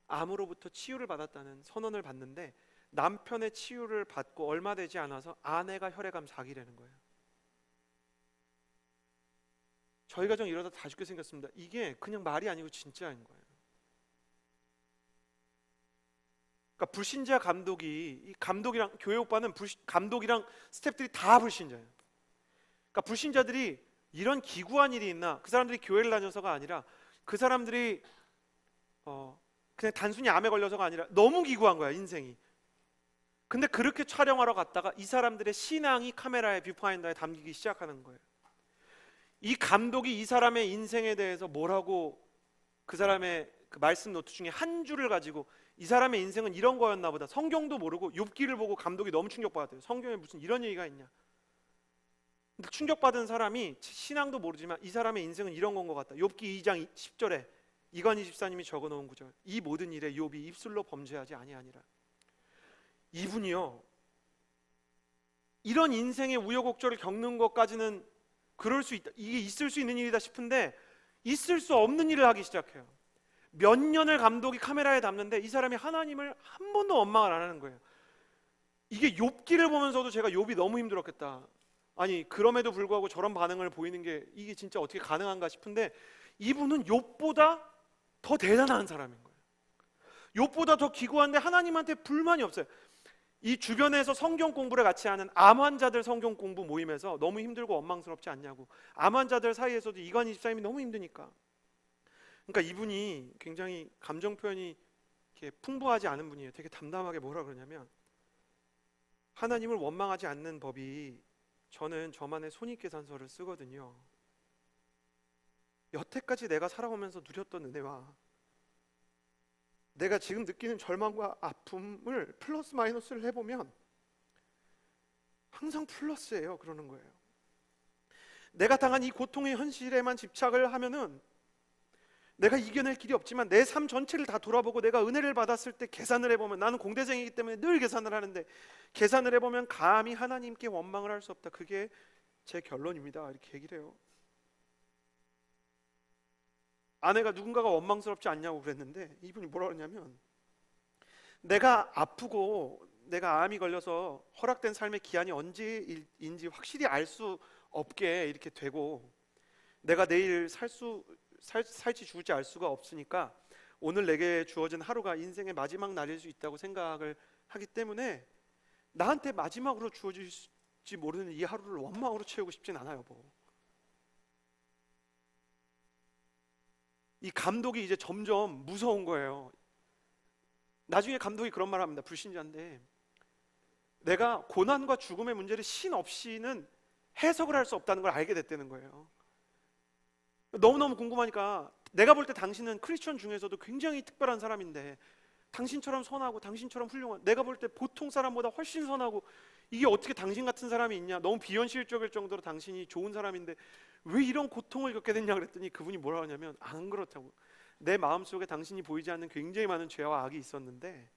암으로부터 치유를 받았다는 선언을 받는데, 남편의 치유를 받고 얼마 되지 않아서 아내가 혈액암 4기라는 거예요. 저희 가정 이러다 다 죽게 생겼습니다. 이게 그냥 말이 아니고 진짜인 거예요. 그러니까 불신자 감독이, 이 감독이랑 교회 오빠는 감독이랑 스태프들이 다 불신자예요. 그러니까 불신자들이 이런 기구한 일이 있나, 그 사람들이 교회를 다녀서가 아니라 그 사람들이 그냥 단순히 암에 걸려서가 아니라 너무 기구한 거야, 인생이. 근데 그렇게 촬영하러 갔다가 이 사람들의 신앙이 카메라에, 뷰파인더에 담기기 시작하는 거예요. 이 감독이 이 사람의 인생에 대해서 뭐라고, 그 사람의 그 말씀 노트 중에 한 줄을 가지고 이 사람의 인생은 이런 거였나 보다, 성경도 모르고 욥기를 보고 감독이 너무 충격받았대요. 성경에 무슨 이런 얘기가 있냐. 근데 충격받은 사람이 신앙도 모르지만 이 사람의 인생은 이런 건 것 같다. 욥기 2장 10절에 이관희 집사님이 적어놓은 구절, 이 모든 일에 욥이 입술로 범죄하지 아니하니라. 이분이요, 이런 인생의 우여곡절을 겪는 것까지는 그럴 수 있다, 이게 있을 수 있는 일이다 싶은데 있을 수 없는 일을 하기 시작해요. 몇 년을 감독이 카메라에 담는데 이 사람이 하나님을 한 번도 원망을 안 하는 거예요. 이게 욥기를 보면서도 제가 욥이 너무 힘들었겠다. 아니, 그럼에도 불구하고 저런 반응을 보이는 게 이게 진짜 어떻게 가능한가 싶은데, 이분은 욥보다 더 대단한 사람인 거예요. 욥보다 더 기구한데 하나님한테 불만이 없어요. 이 주변에서 성경 공부를 같이 하는 암 환자들 성경 공부 모임에서 너무 힘들고 원망스럽지 않냐고, 암 환자들 사이에서도 이관희 집사님이 너무 힘드니까. 그러니까 이분이 굉장히 감정 표현이 이렇게 풍부하지 않은 분이에요. 되게 담담하게 뭐라 그러냐면, 하나님을 원망하지 않는 법이, 저는 저만의 손익계산서를 쓰거든요. 여태까지 내가 살아오면서 누렸던 은혜와 내가 지금 느끼는 절망과 아픔을 플러스 마이너스를 해보면 항상 플러스예요. 그러는 거예요. 내가 당한 이 고통의 현실에만 집착을 하면은 내가 이겨낼 길이 없지만, 내 삶 전체를 다 돌아보고 내가 은혜를 받았을 때 계산을 해보면, 나는 공대생이기 때문에 늘 계산을 하는데, 계산을 해보면 감히 하나님께 원망을 할 수 없다. 그게 제 결론입니다. 이렇게 얘기를 해요. 아내가 누군가가 원망스럽지 않냐고 그랬는데, 이분이 뭐라 그러냐면, 내가 아프고 내가 암이 걸려서 허락된 삶의 기한이 언제인지 확실히 알 수 없게 이렇게 되고, 내가 내일 살지 죽을지 알 수가 없으니까 오늘 내게 주어진 하루가 인생의 마지막 날일 수 있다고 생각을 하기 때문에 나한테 마지막으로 주어질지 모르는 이 하루를 원망으로 채우고 싶진 않아요. 이 감독이 이제 점점 무서운 거예요. 나중에 감독이 그런 말을 합니다. 불신자인데, 내가 고난과 죽음의 문제를 신 없이는 해석을 할 수 없다는 걸 알게 됐다는 거예요. 너무너무 궁금하니까, 내가 볼 때 당신은 크리스천 중에서도 굉장히 특별한 사람인데, 당신처럼 선하고 당신처럼 훌륭한, 내가 볼 때 보통 사람보다 훨씬 선하고 이게 어떻게 당신 같은 사람이 있냐, 너무 비현실적일 정도로 당신이 좋은 사람인데 왜 이런 고통을 겪게 됐냐 그랬더니 그분이 뭐라 하냐면 안 그렇다고. 내 마음속에 당신이 보이지 않는 굉장히 많은 죄와 악이 있었는데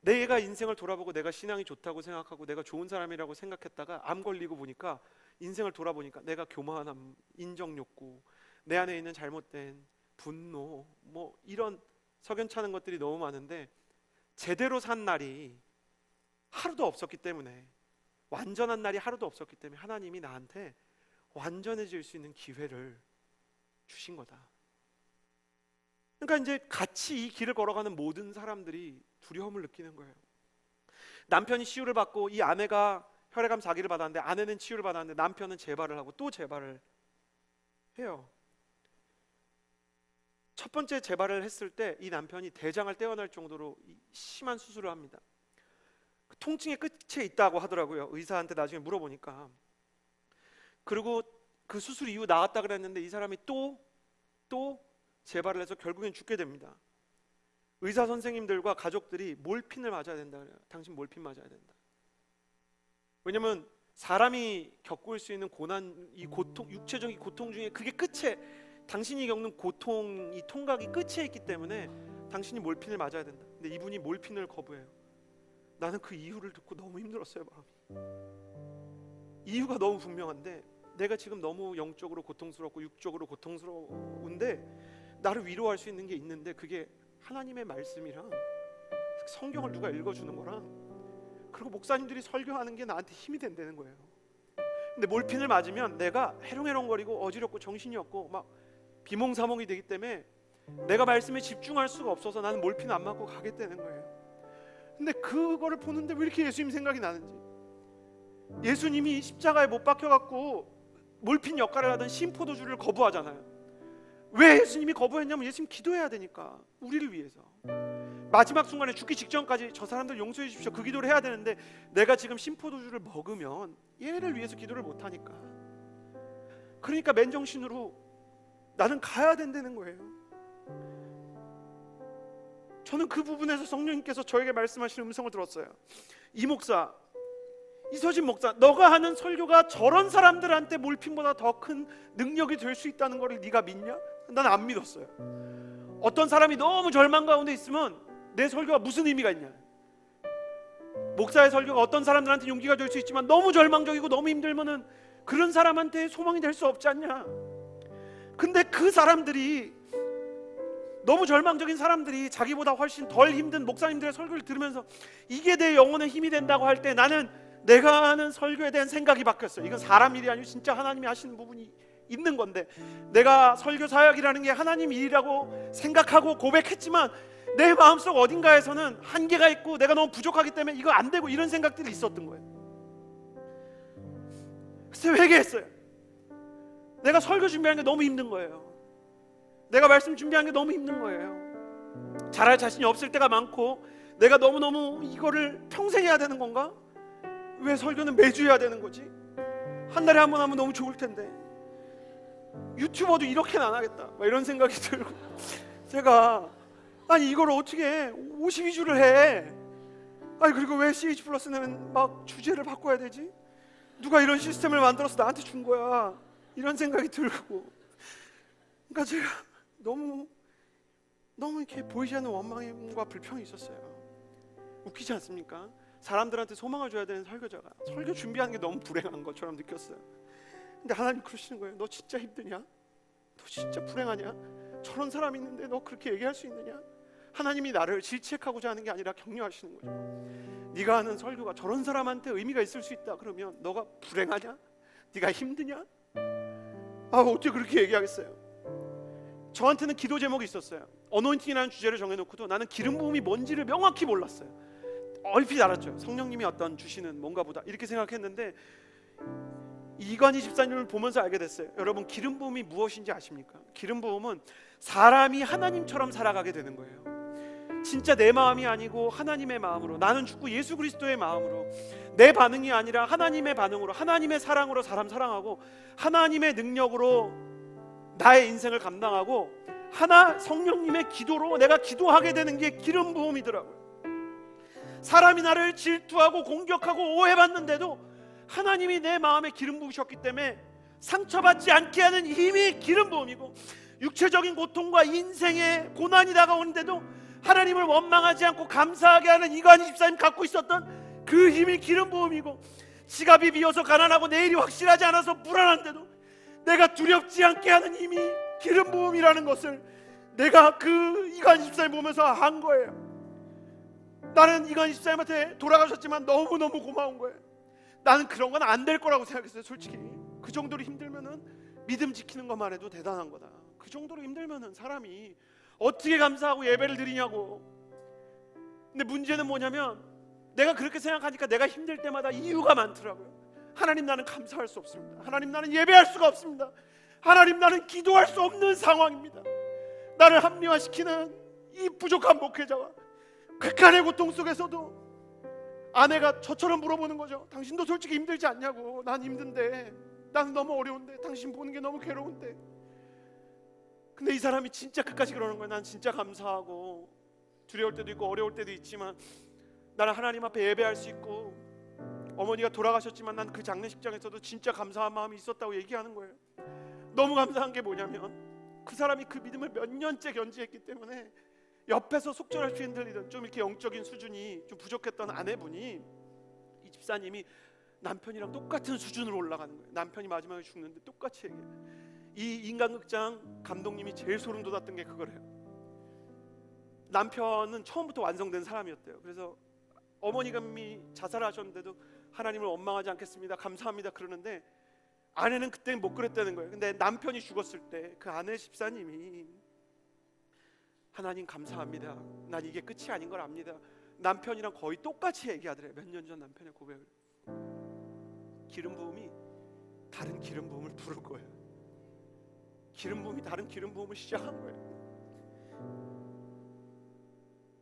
내가 인생을 돌아보고 내가 신앙이 좋다고 생각하고 내가 좋은 사람이라고 생각했다가 암 걸리고 보니까 인생을 돌아보니까 내가 교만함, 인정욕구, 내 안에 있는 잘못된 분노, 뭐 이런 석연찮은 것들이 너무 많은데 제대로 산 날이 하루도 없었기 때문에, 완전한 날이 하루도 없었기 때문에 하나님이 나한테 완전해질 수 있는 기회를 주신 거다. 그러니까 이제 같이 이 길을 걸어가는 모든 사람들이 두려움을 느끼는 거예요. 남편이 치유를 받고 이 아내가 혈액암 사기를 받았는데, 아내는 치유를 받았는데 남편은 재발을 하고 또 재발을 해요. 첫 번째 재발을 했을 때 이 남편이 대장을 떼어낼 정도로 심한 수술을 합니다. 통증의 끝에 있다고 하더라고요. 의사한테 나중에 물어보니까. 그리고 그 수술 이후 나았다 그랬는데 이 사람이 또 재발을 해서 결국엔 죽게 됩니다. 의사 선생님들과 가족들이 몰핀을 맞아야 된다 그래요. 당신 몰핀 맞아야 된다. 왜냐면 사람이 겪을 수 있는 고난, 이 고통, 육체적인 고통 중에 그게 끝에, 당신이 겪는 고통이 통각이 끝에 있기 때문에 당신이 몰핀을 맞아야 된다. 근데 이분이 몰핀을 거부해요. 나는 그 이유를 듣고 너무 힘들었어요. 마음이. 이유가 너무 분명한데 내가 지금 너무 영적으로 고통스럽고 육적으로 고통스러운데 나를 위로할 수 있는 게 있는데 그게 하나님의 말씀이랑 성경을 누가 읽어주는 거랑 그리고 목사님들이 설교하는 게 나한테 힘이 된다는 거예요. 근데 몰핀을 맞으면 내가 해롱해롱거리고 어지럽고 정신이 없고 막 비몽사몽이 되기 때문에 내가 말씀에 집중할 수가 없어서 나는 몰핀 안 맞고 가겠다는 거예요. 근데 그거를 보는데 왜 이렇게 예수님 생각이 나는지. 예수님이 십자가에 못 박혀갖고 몰핀 역할을 하던 심포도주를 거부하잖아요. 왜 예수님이 거부했냐면 예수님 기도해야 되니까, 우리를 위해서. 마지막 순간에 죽기 직전까지 저 사람들 용서해 주십시오 그 기도를 해야 되는데 내가 지금 심포도주를 먹으면 얘를 위해서 기도를 못하니까, 그러니까 맨정신으로 나는 가야 된다는 거예요. 저는 그 부분에서 성령님께서 저에게 말씀하시는 음성을 들었어요. 이 목사, 이서진 목사, 너가 하는 설교가 저런 사람들한테 몰핀보다 더 큰 능력이 될 수 있다는 거를 네가 믿냐? 난 안 믿었어요. 어떤 사람이 너무 절망 가운데 있으면 내 설교가 무슨 의미가 있냐. 목사의 설교가 어떤 사람들한테 용기가 될 수 있지만 너무 절망적이고 너무 힘들면은 그런 사람한테 소망이 될 수 없지 않냐. 근데 그 사람들이, 너무 절망적인 사람들이 자기보다 훨씬 덜 힘든 목사님들의 설교를 들으면서 이게 내 영혼의 힘이 된다고 할 때 나는 내가 하는 설교에 대한 생각이 바뀌었어요. 이건 사람 일이 아니고 진짜 하나님이 하시는 부분이 있는 건데, 내가 설교 사역이라는 게 하나님 일이라고 생각하고 고백했지만 내 마음속 어딘가에서는 한계가 있고 내가 너무 부족하기 때문에 이거 안 되고 이런 생각들이 있었던 거예요. 그래서 회개했어요. 내가 설교 준비하는 게 너무 힘든 거예요. 내가 말씀 준비하는 게 너무 힘든 거예요. 잘할 자신이 없을 때가 많고 내가 너무너무 이거를 평생 해야 되는 건가? 왜 설교는 매주 해야 되는 거지? 한 달에 한 번 하면 너무 좋을 텐데 유튜버도 이렇게는 안 하겠다 막 이런 생각이 들고, 제가 아니 이걸 어떻게 52주를 해? 아니 그리고 왜 CH 플러스는 막 주제를 바꿔야 되지? 누가 이런 시스템을 만들어서 나한테 준 거야? 이런 생각이 들고, 그러니까 제가 너무 이렇게 보이지 않는 원망과 불평이 있었어요. 웃기지 않습니까? 사람들한테 소망을 줘야 되는 설교자가 설교 준비하는 게 너무 불행한 것처럼 느꼈어요. 근데 하나님 그러시는 거예요. 너 진짜 힘드냐? 너 진짜 불행하냐? 저런 사람이 있는데 너 그렇게 얘기할 수 있느냐? 하나님이 나를 질책하고자 하는 게 아니라 격려하시는 거죠. 네가 하는 설교가 저런 사람한테 의미가 있을 수 있다 그러면 너가 불행하냐? 네가 힘드냐? 어떻게 그렇게 얘기하겠어요? 저한테는 기도 제목이 있었어요. 어노인팅이라는 주제를 정해놓고도 나는 기름 부음이 뭔지를 명확히 몰랐어요. 얼핏 알았죠. 성령님이 어떤 주시는 뭔가 보다 이렇게 생각했는데 이관희 집사님을 보면서 알게 됐어요. 여러분, 기름 부음이 무엇인지 아십니까? 기름 부음은 사람이 하나님처럼 살아가게 되는 거예요. 진짜 내 마음이 아니고 하나님의 마음으로, 나는 죽고 예수 그리스도의 마음으로, 내 반응이 아니라 하나님의 반응으로, 하나님의 사랑으로 사람 사랑하고 하나님의 능력으로 나의 인생을 감당하고 성령님의 기도로 내가 기도하게 되는 게 기름 부음이더라고요. 사람이 나를 질투하고 공격하고 오해받는데도 하나님이 내 마음에 기름 부으셨기 때문에 상처받지 않게 하는 힘이 기름 부음이고, 육체적인 고통과 인생의 고난이 다가오는데도 하나님을 원망하지 않고 감사하게 하는 이관희 집사님 갖고 있었던 그 힘이 기름 부음이고, 지갑이 비어서 가난하고 내일이 확실하지 않아서 불안한데도 내가 두렵지 않게 하는 힘이 기름 부음이라는 것을 내가 그 이관희 집사님 보면서 한 거예요. 나는 이관희 집사님한테 돌아가셨지만 너무너무 고마운 거예요. 나는 그런 건 안 될 거라고 생각했어요. 솔직히 그 정도로 힘들면은 믿음 지키는 것만 해도 대단한 거다. 그 정도로 힘들면은 사람이 어떻게 감사하고 예배를 드리냐고. 근데 문제는 뭐냐면 내가 그렇게 생각하니까 내가 힘들 때마다 이유가 많더라고요. 하나님, 나는 감사할 수 없습니다. 하나님, 나는 예배할 수가 없습니다. 하나님, 나는 기도할 수 없는 상황입니다. 나를 합리화시키는 이 부족한 목회자와 극한의 고통 속에서도 아내가 저처럼 물어보는 거죠. 당신도 솔직히 힘들지 않냐고. 난 힘든데, 나는 너무 어려운데, 당신 보는 게 너무 괴로운데. 근데 이 사람이 진짜 끝까지 그러는 거예요. 난 진짜 감사하고 두려울 때도 있고 어려울 때도 있지만 나는 하나님 앞에 예배할 수 있고, 어머니가 돌아가셨지만 난 그 장례식장에서도 진짜 감사한 마음이 있었다고 얘기하는 거예요. 너무 감사한 게 뭐냐면 그 사람이 그 믿음을 몇 년째 견지했기 때문에 옆에서 속절없이 흔들리던 좀 이렇게 영적인 수준이 좀 부족했던 아내분이, 이 집사님이 남편이랑 똑같은 수준으로 올라가는 거예요. 남편이 마지막에 죽는데 똑같이 얘기해요. 이 인간극장 감독님이 제일 소름 돋았던 게 그거래요. 남편은 처음부터 완성된 사람이었대요. 그래서 어머니가 자살하셨는데도 하나님을 원망하지 않겠습니다, 감사합니다 그러는데, 아내는 그때는 못 그랬다는 거예요. 근데 남편이 죽었을 때 그 아내 집사님이 하나님 감사합니다, 난 이게 끝이 아닌 걸 압니다, 남편이랑 거의 똑같이 얘기하더래요. 몇 년 전 남편의 고백을. 기름 부음이 다른 기름 부음을 부른 거예요. 기름 부음이 다른 기름 부음을 시작한 거예요.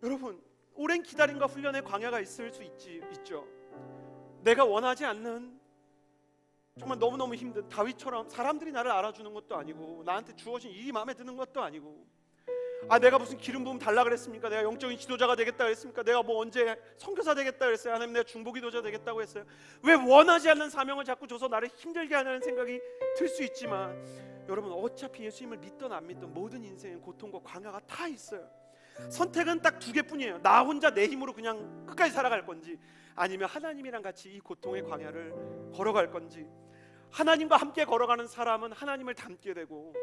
여러분, 오랜 기다림과 훈련의 광야가 있을 수 있죠. 내가 원하지 않는, 정말 너무너무 힘든 다윗처럼 사람들이 나를 알아주는 것도 아니고, 나한테 주어진 일이 마음에 드는 것도 아니고, 내가 무슨 기름 부음 달라 그랬습니까? 내가 영적인 지도자가 되겠다 그랬습니까? 내가 뭐 언제 선교사 되겠다 그랬어요? 하나님, 내가 중보기도자 되겠다고 했어요? 왜 원하지 않는 사명을 자꾸 줘서 나를 힘들게 하는 생각이 들 수 있지만, 여러분, 어차피 예수님을 믿든 안 믿든 모든 인생엔 고통과 광야가 다 있어요. 선택은 딱 두 개뿐이에요. 나 혼자 내 힘으로 그냥 끝까지 살아갈 건지, 아니면 하나님이랑 같이 이 고통의 광야를 걸어갈 건지. 하나님과 함께 걸어가는 사람은 하나님을 닮게 되고,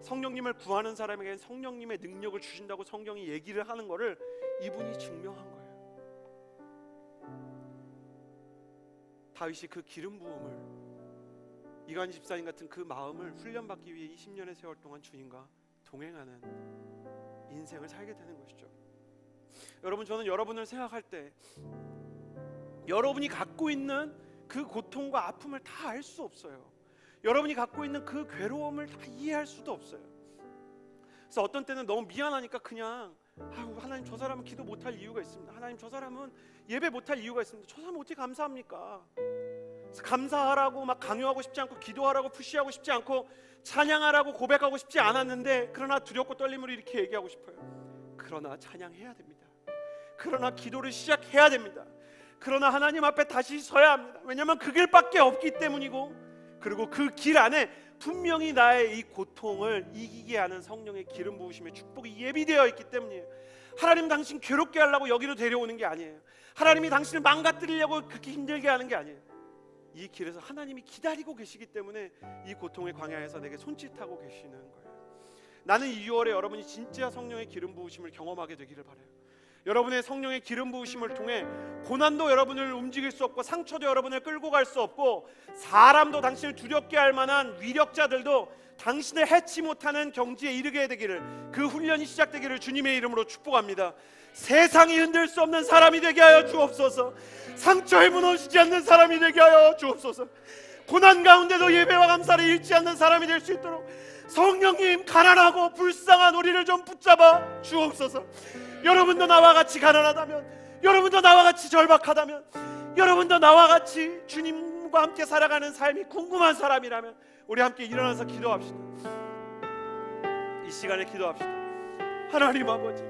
성령님을 구하는 사람에게는 성령님의 능력을 주신다고 성경이 얘기를 하는 것을 이분이 증명한 거예요. 다윗이 그 기름 부음을, 이관희 집사님 같은 그 마음을 훈련받기 위해 20년의 세월 동안 주님과 동행하는 인생을 살게 되는 것이죠. 여러분, 저는 여러분을 생각할 때 여러분이 갖고 있는 그 고통과 아픔을 다 알 수 없어요. 여러분이 갖고 있는 그 괴로움을 다 이해할 수도 없어요. 그래서 어떤 때는 너무 미안하니까 그냥, 하나님, 저 사람은 기도 못할 이유가 있습니다. 하나님, 저 사람은 예배 못할 이유가 있습니다. 저 사람은 어떻게 감사합니까? 그래서 감사하라고 막 강요하고 싶지 않고, 기도하라고 푸시하고 싶지 않고, 찬양하라고 고백하고 싶지 않았는데, 그러나 두렵고 떨림으로 이렇게 얘기하고 싶어요. 그러나 찬양해야 됩니다. 그러나 기도를 시작해야 됩니다. 그러나 하나님 앞에 다시 서야 합니다. 왜냐하면 그 길밖에 없기 때문이고, 그리고 그 길 안에 분명히 나의 이 고통을 이기게 하는 성령의 기름 부으심의 축복이 예비되어 있기 때문이에요. 하나님, 당신 괴롭게 하려고 여기로 데려오는 게 아니에요. 하나님이 당신을 망가뜨리려고 그렇게 힘들게 하는 게 아니에요. 이 길에서 하나님이 기다리고 계시기 때문에 이 고통의 광야에서 내게 손짓하고 계시는 거예요. 나는 이 6월에 여러분이 진짜 성령의 기름 부으심을 경험하게 되기를 바라요. 여러분의 성령의 기름 부으심을 통해 고난도 여러분을 움직일 수 없고, 상처도 여러분을 끌고 갈 수 없고, 사람도 당신을 두렵게 할 만한 위력자들도 당신을 해치 못하는 경지에 이르게 되기를, 그 훈련이 시작되기를 주님의 이름으로 축복합니다. 세상이 흔들 수 없는 사람이 되게 하여 주옵소서. 상처에 무너지지 않는 사람이 되게 하여 주옵소서. 고난 가운데도 예배와 감사를 잃지 않는 사람이 될 수 있도록 성령님, 가난하고 불쌍한 우리를 좀 붙잡아 주옵소서. 여러분도 나와 같이 가난하다면, 여러분도 나와 같이 절박하다면, 여러분도 나와 같이 주님과 함께 살아가는 삶이 궁금한 사람이라면, 우리 함께 일어나서 기도합시다. 이 시간에 기도합시다. 하나님 아버지,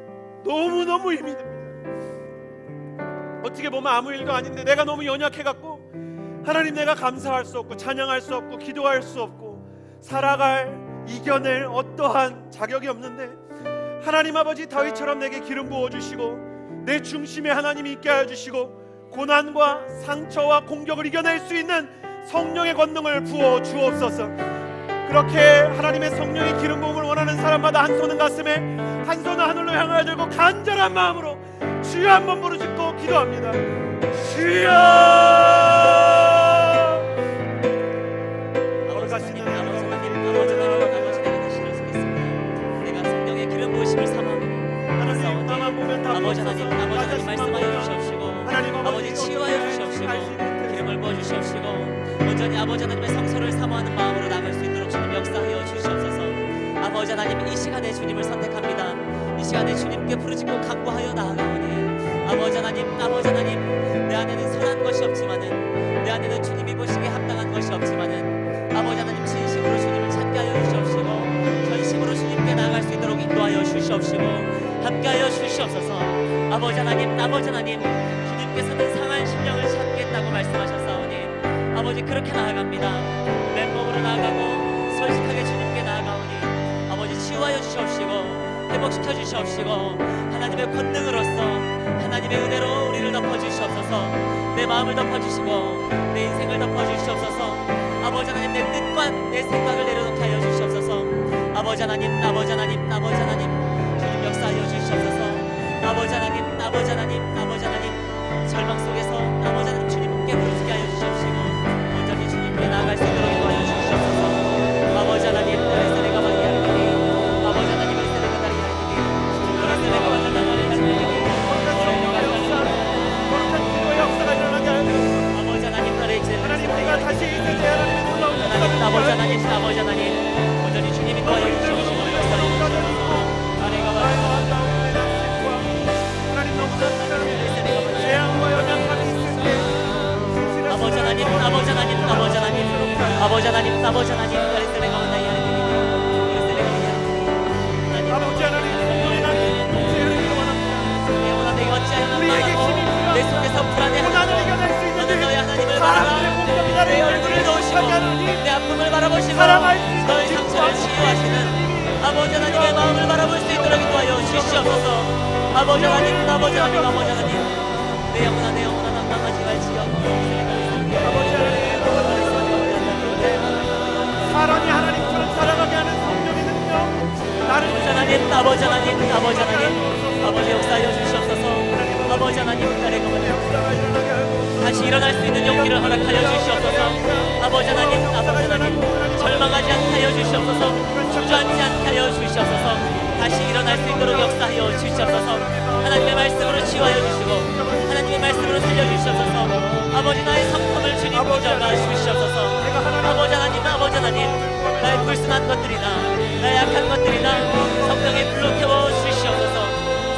너무너무 힘이 듭니다. 어떻게 보면 아무 일도 아닌데 내가 너무 연약해갖고 하나님, 내가 감사할 수 없고 찬양할 수 없고 기도할 수 없고 살아갈, 이겨낼 어떠한 자격이 없는데 하나님 아버지, 다윗처럼 내게 기름 부어주시고 내 중심에 하나님이 있게 하여 주시고 고난과 상처와 공격을 이겨낼 수 있는 성령의 권능을 부어 주옵소서. 그렇게 하나님의 성령의 기름 부음을 원하는 사람마다 한 손은 가슴에, 한 손은 하늘로 향하여 들고 간절한 마음으로 주여 한번 부르짖고 기도합니다. 주여! 아버지 하나님, 아버지 하나님, 아버지 하나님, 아버지, 내가 다시 일어서겠습니다. 내가 성령의 기름 부으심을 삼아 하나님, 나만 보면 다 아버지 하나님, 아버지 하나님 말씀하여 주시옵시고 아버지 치유하여 주시옵시고 기름을 부어 주시옵시고 온전히 아버지 하나님의 성소를 사모하는 마음으로 나갈 수 있도록 주님 역사하여 주시옵소서. 아버지 하나님, 이 시간에 주님을 선택합니다. 이 시간에 주님께 부르짖고 간구하여 나아가오니 아버지 하나님, 아버지 하나님, 내 안에는 선한 것이 없지만은, 내 안에는 주님이 보시기에 합당한 것이 없지만은 아버지 하나님, 진심으로 주님을 찾게 하여 주시옵시고 전심으로 주님께 나아갈 수 있도록 인도하여 주시옵시고 함께하여 주시옵소서. 아버지 하나님, 아버지 하나님, 주님께서는 상한 심령을 찾겠다고 말씀하셨사오니 아버지, 그렇게 나아갑니다. 맨몸으로 나아가고 솔직하게 주님께 나아가오니 아버지, 치유하여 주시옵시고 회복시켜 주시옵시고 하나님의 권능으로서 하나님의 은혜로 우리를 덮어주시옵소서. 내 마음을 덮어주시고 내 인생을 덮어주시옵소서. 아버지 하나님, 내 뜻과 내 생각을 내려놓게 하여 주시옵소서. 아버지 하나님, 아버지 하나님, 아버지 하나님, 주님 역사하여 주시옵소서. 아버지 하나님, 아버지 하나님, 아버지 하나님, 절망 속에서 아버지 하나님 주님께 부르짖게 하여 주시옵시고 온전히 주님께 나아갈 수 있도록 인도하여 주시옵소서. 아버지 하나님, 내가 만나리니 아버지 하나님, 내가 다리하니 내가 만나리니 아버지 하나님, 나를 이제 하나님, 내가 다시 이 세상에 하나님의 놀라운 하나님, 아버지 하나님, 아버지 하나님, 온전히 주님이 도와여 주시옵시고 역사해 주시옵소서. 아내가 하나님, 너무나 재앙과 연약함이 있을 때 아버지 하나님, 아버지 하나님, 아버지 하나님, 아버지 하나님, 아버지 하나님, 내가 만나야 하나님, 아버지 하나님, 성령의 나는 동시에 원합니다. 영원한 내가 어찌하여 우리에게 힘이 나가고 내 속에서 불안해하고 고난을 이겨낼 수 너는 있는 너의 하나님을 사람들의 바라봐 공격이다. 내 얼굴을 놓으시고 내 아픔을 바라보시고 사랑할 수 있는 너의 상처를 치유하시는 아버지 하나님의 마음을 바라볼 수 있도록 인도하여 주시옵소서. 아버지 하나님, 아버지 하나님, 아버지 하나님, 내 영혼아 낭망하지 말지어. 아버지 하나님, 사람이 하나님처럼 살아가게 하는 성령의 능력, 나를 아버지 하나님, 아버지 하나님, 아버지 하나님, 아버지 역사하여 주시옵소서. 아버지 하나님, 나를 다시 일어날 수 있는 용기를 허락하여 주시옵소서. 아버지 하나님, 아버지 하나님, 절망하지 않게 하여 주시옵소서. 주저앉지 않게 하여 주시옵소서. 다시 일어날 수 있도록 역사하여 주시옵소서. 하나님의 말씀으로 치유하여 주시고 하나님의 말씀으로 살려주시옵소서. 아버지, 나의 성품을 주님 인정하 주시옵소서. 아버지 하나님, 아버지 하나님, 나의 불순한 것들이나 나의 약한 것들이나 성령의 불로 태워 주시옵소서.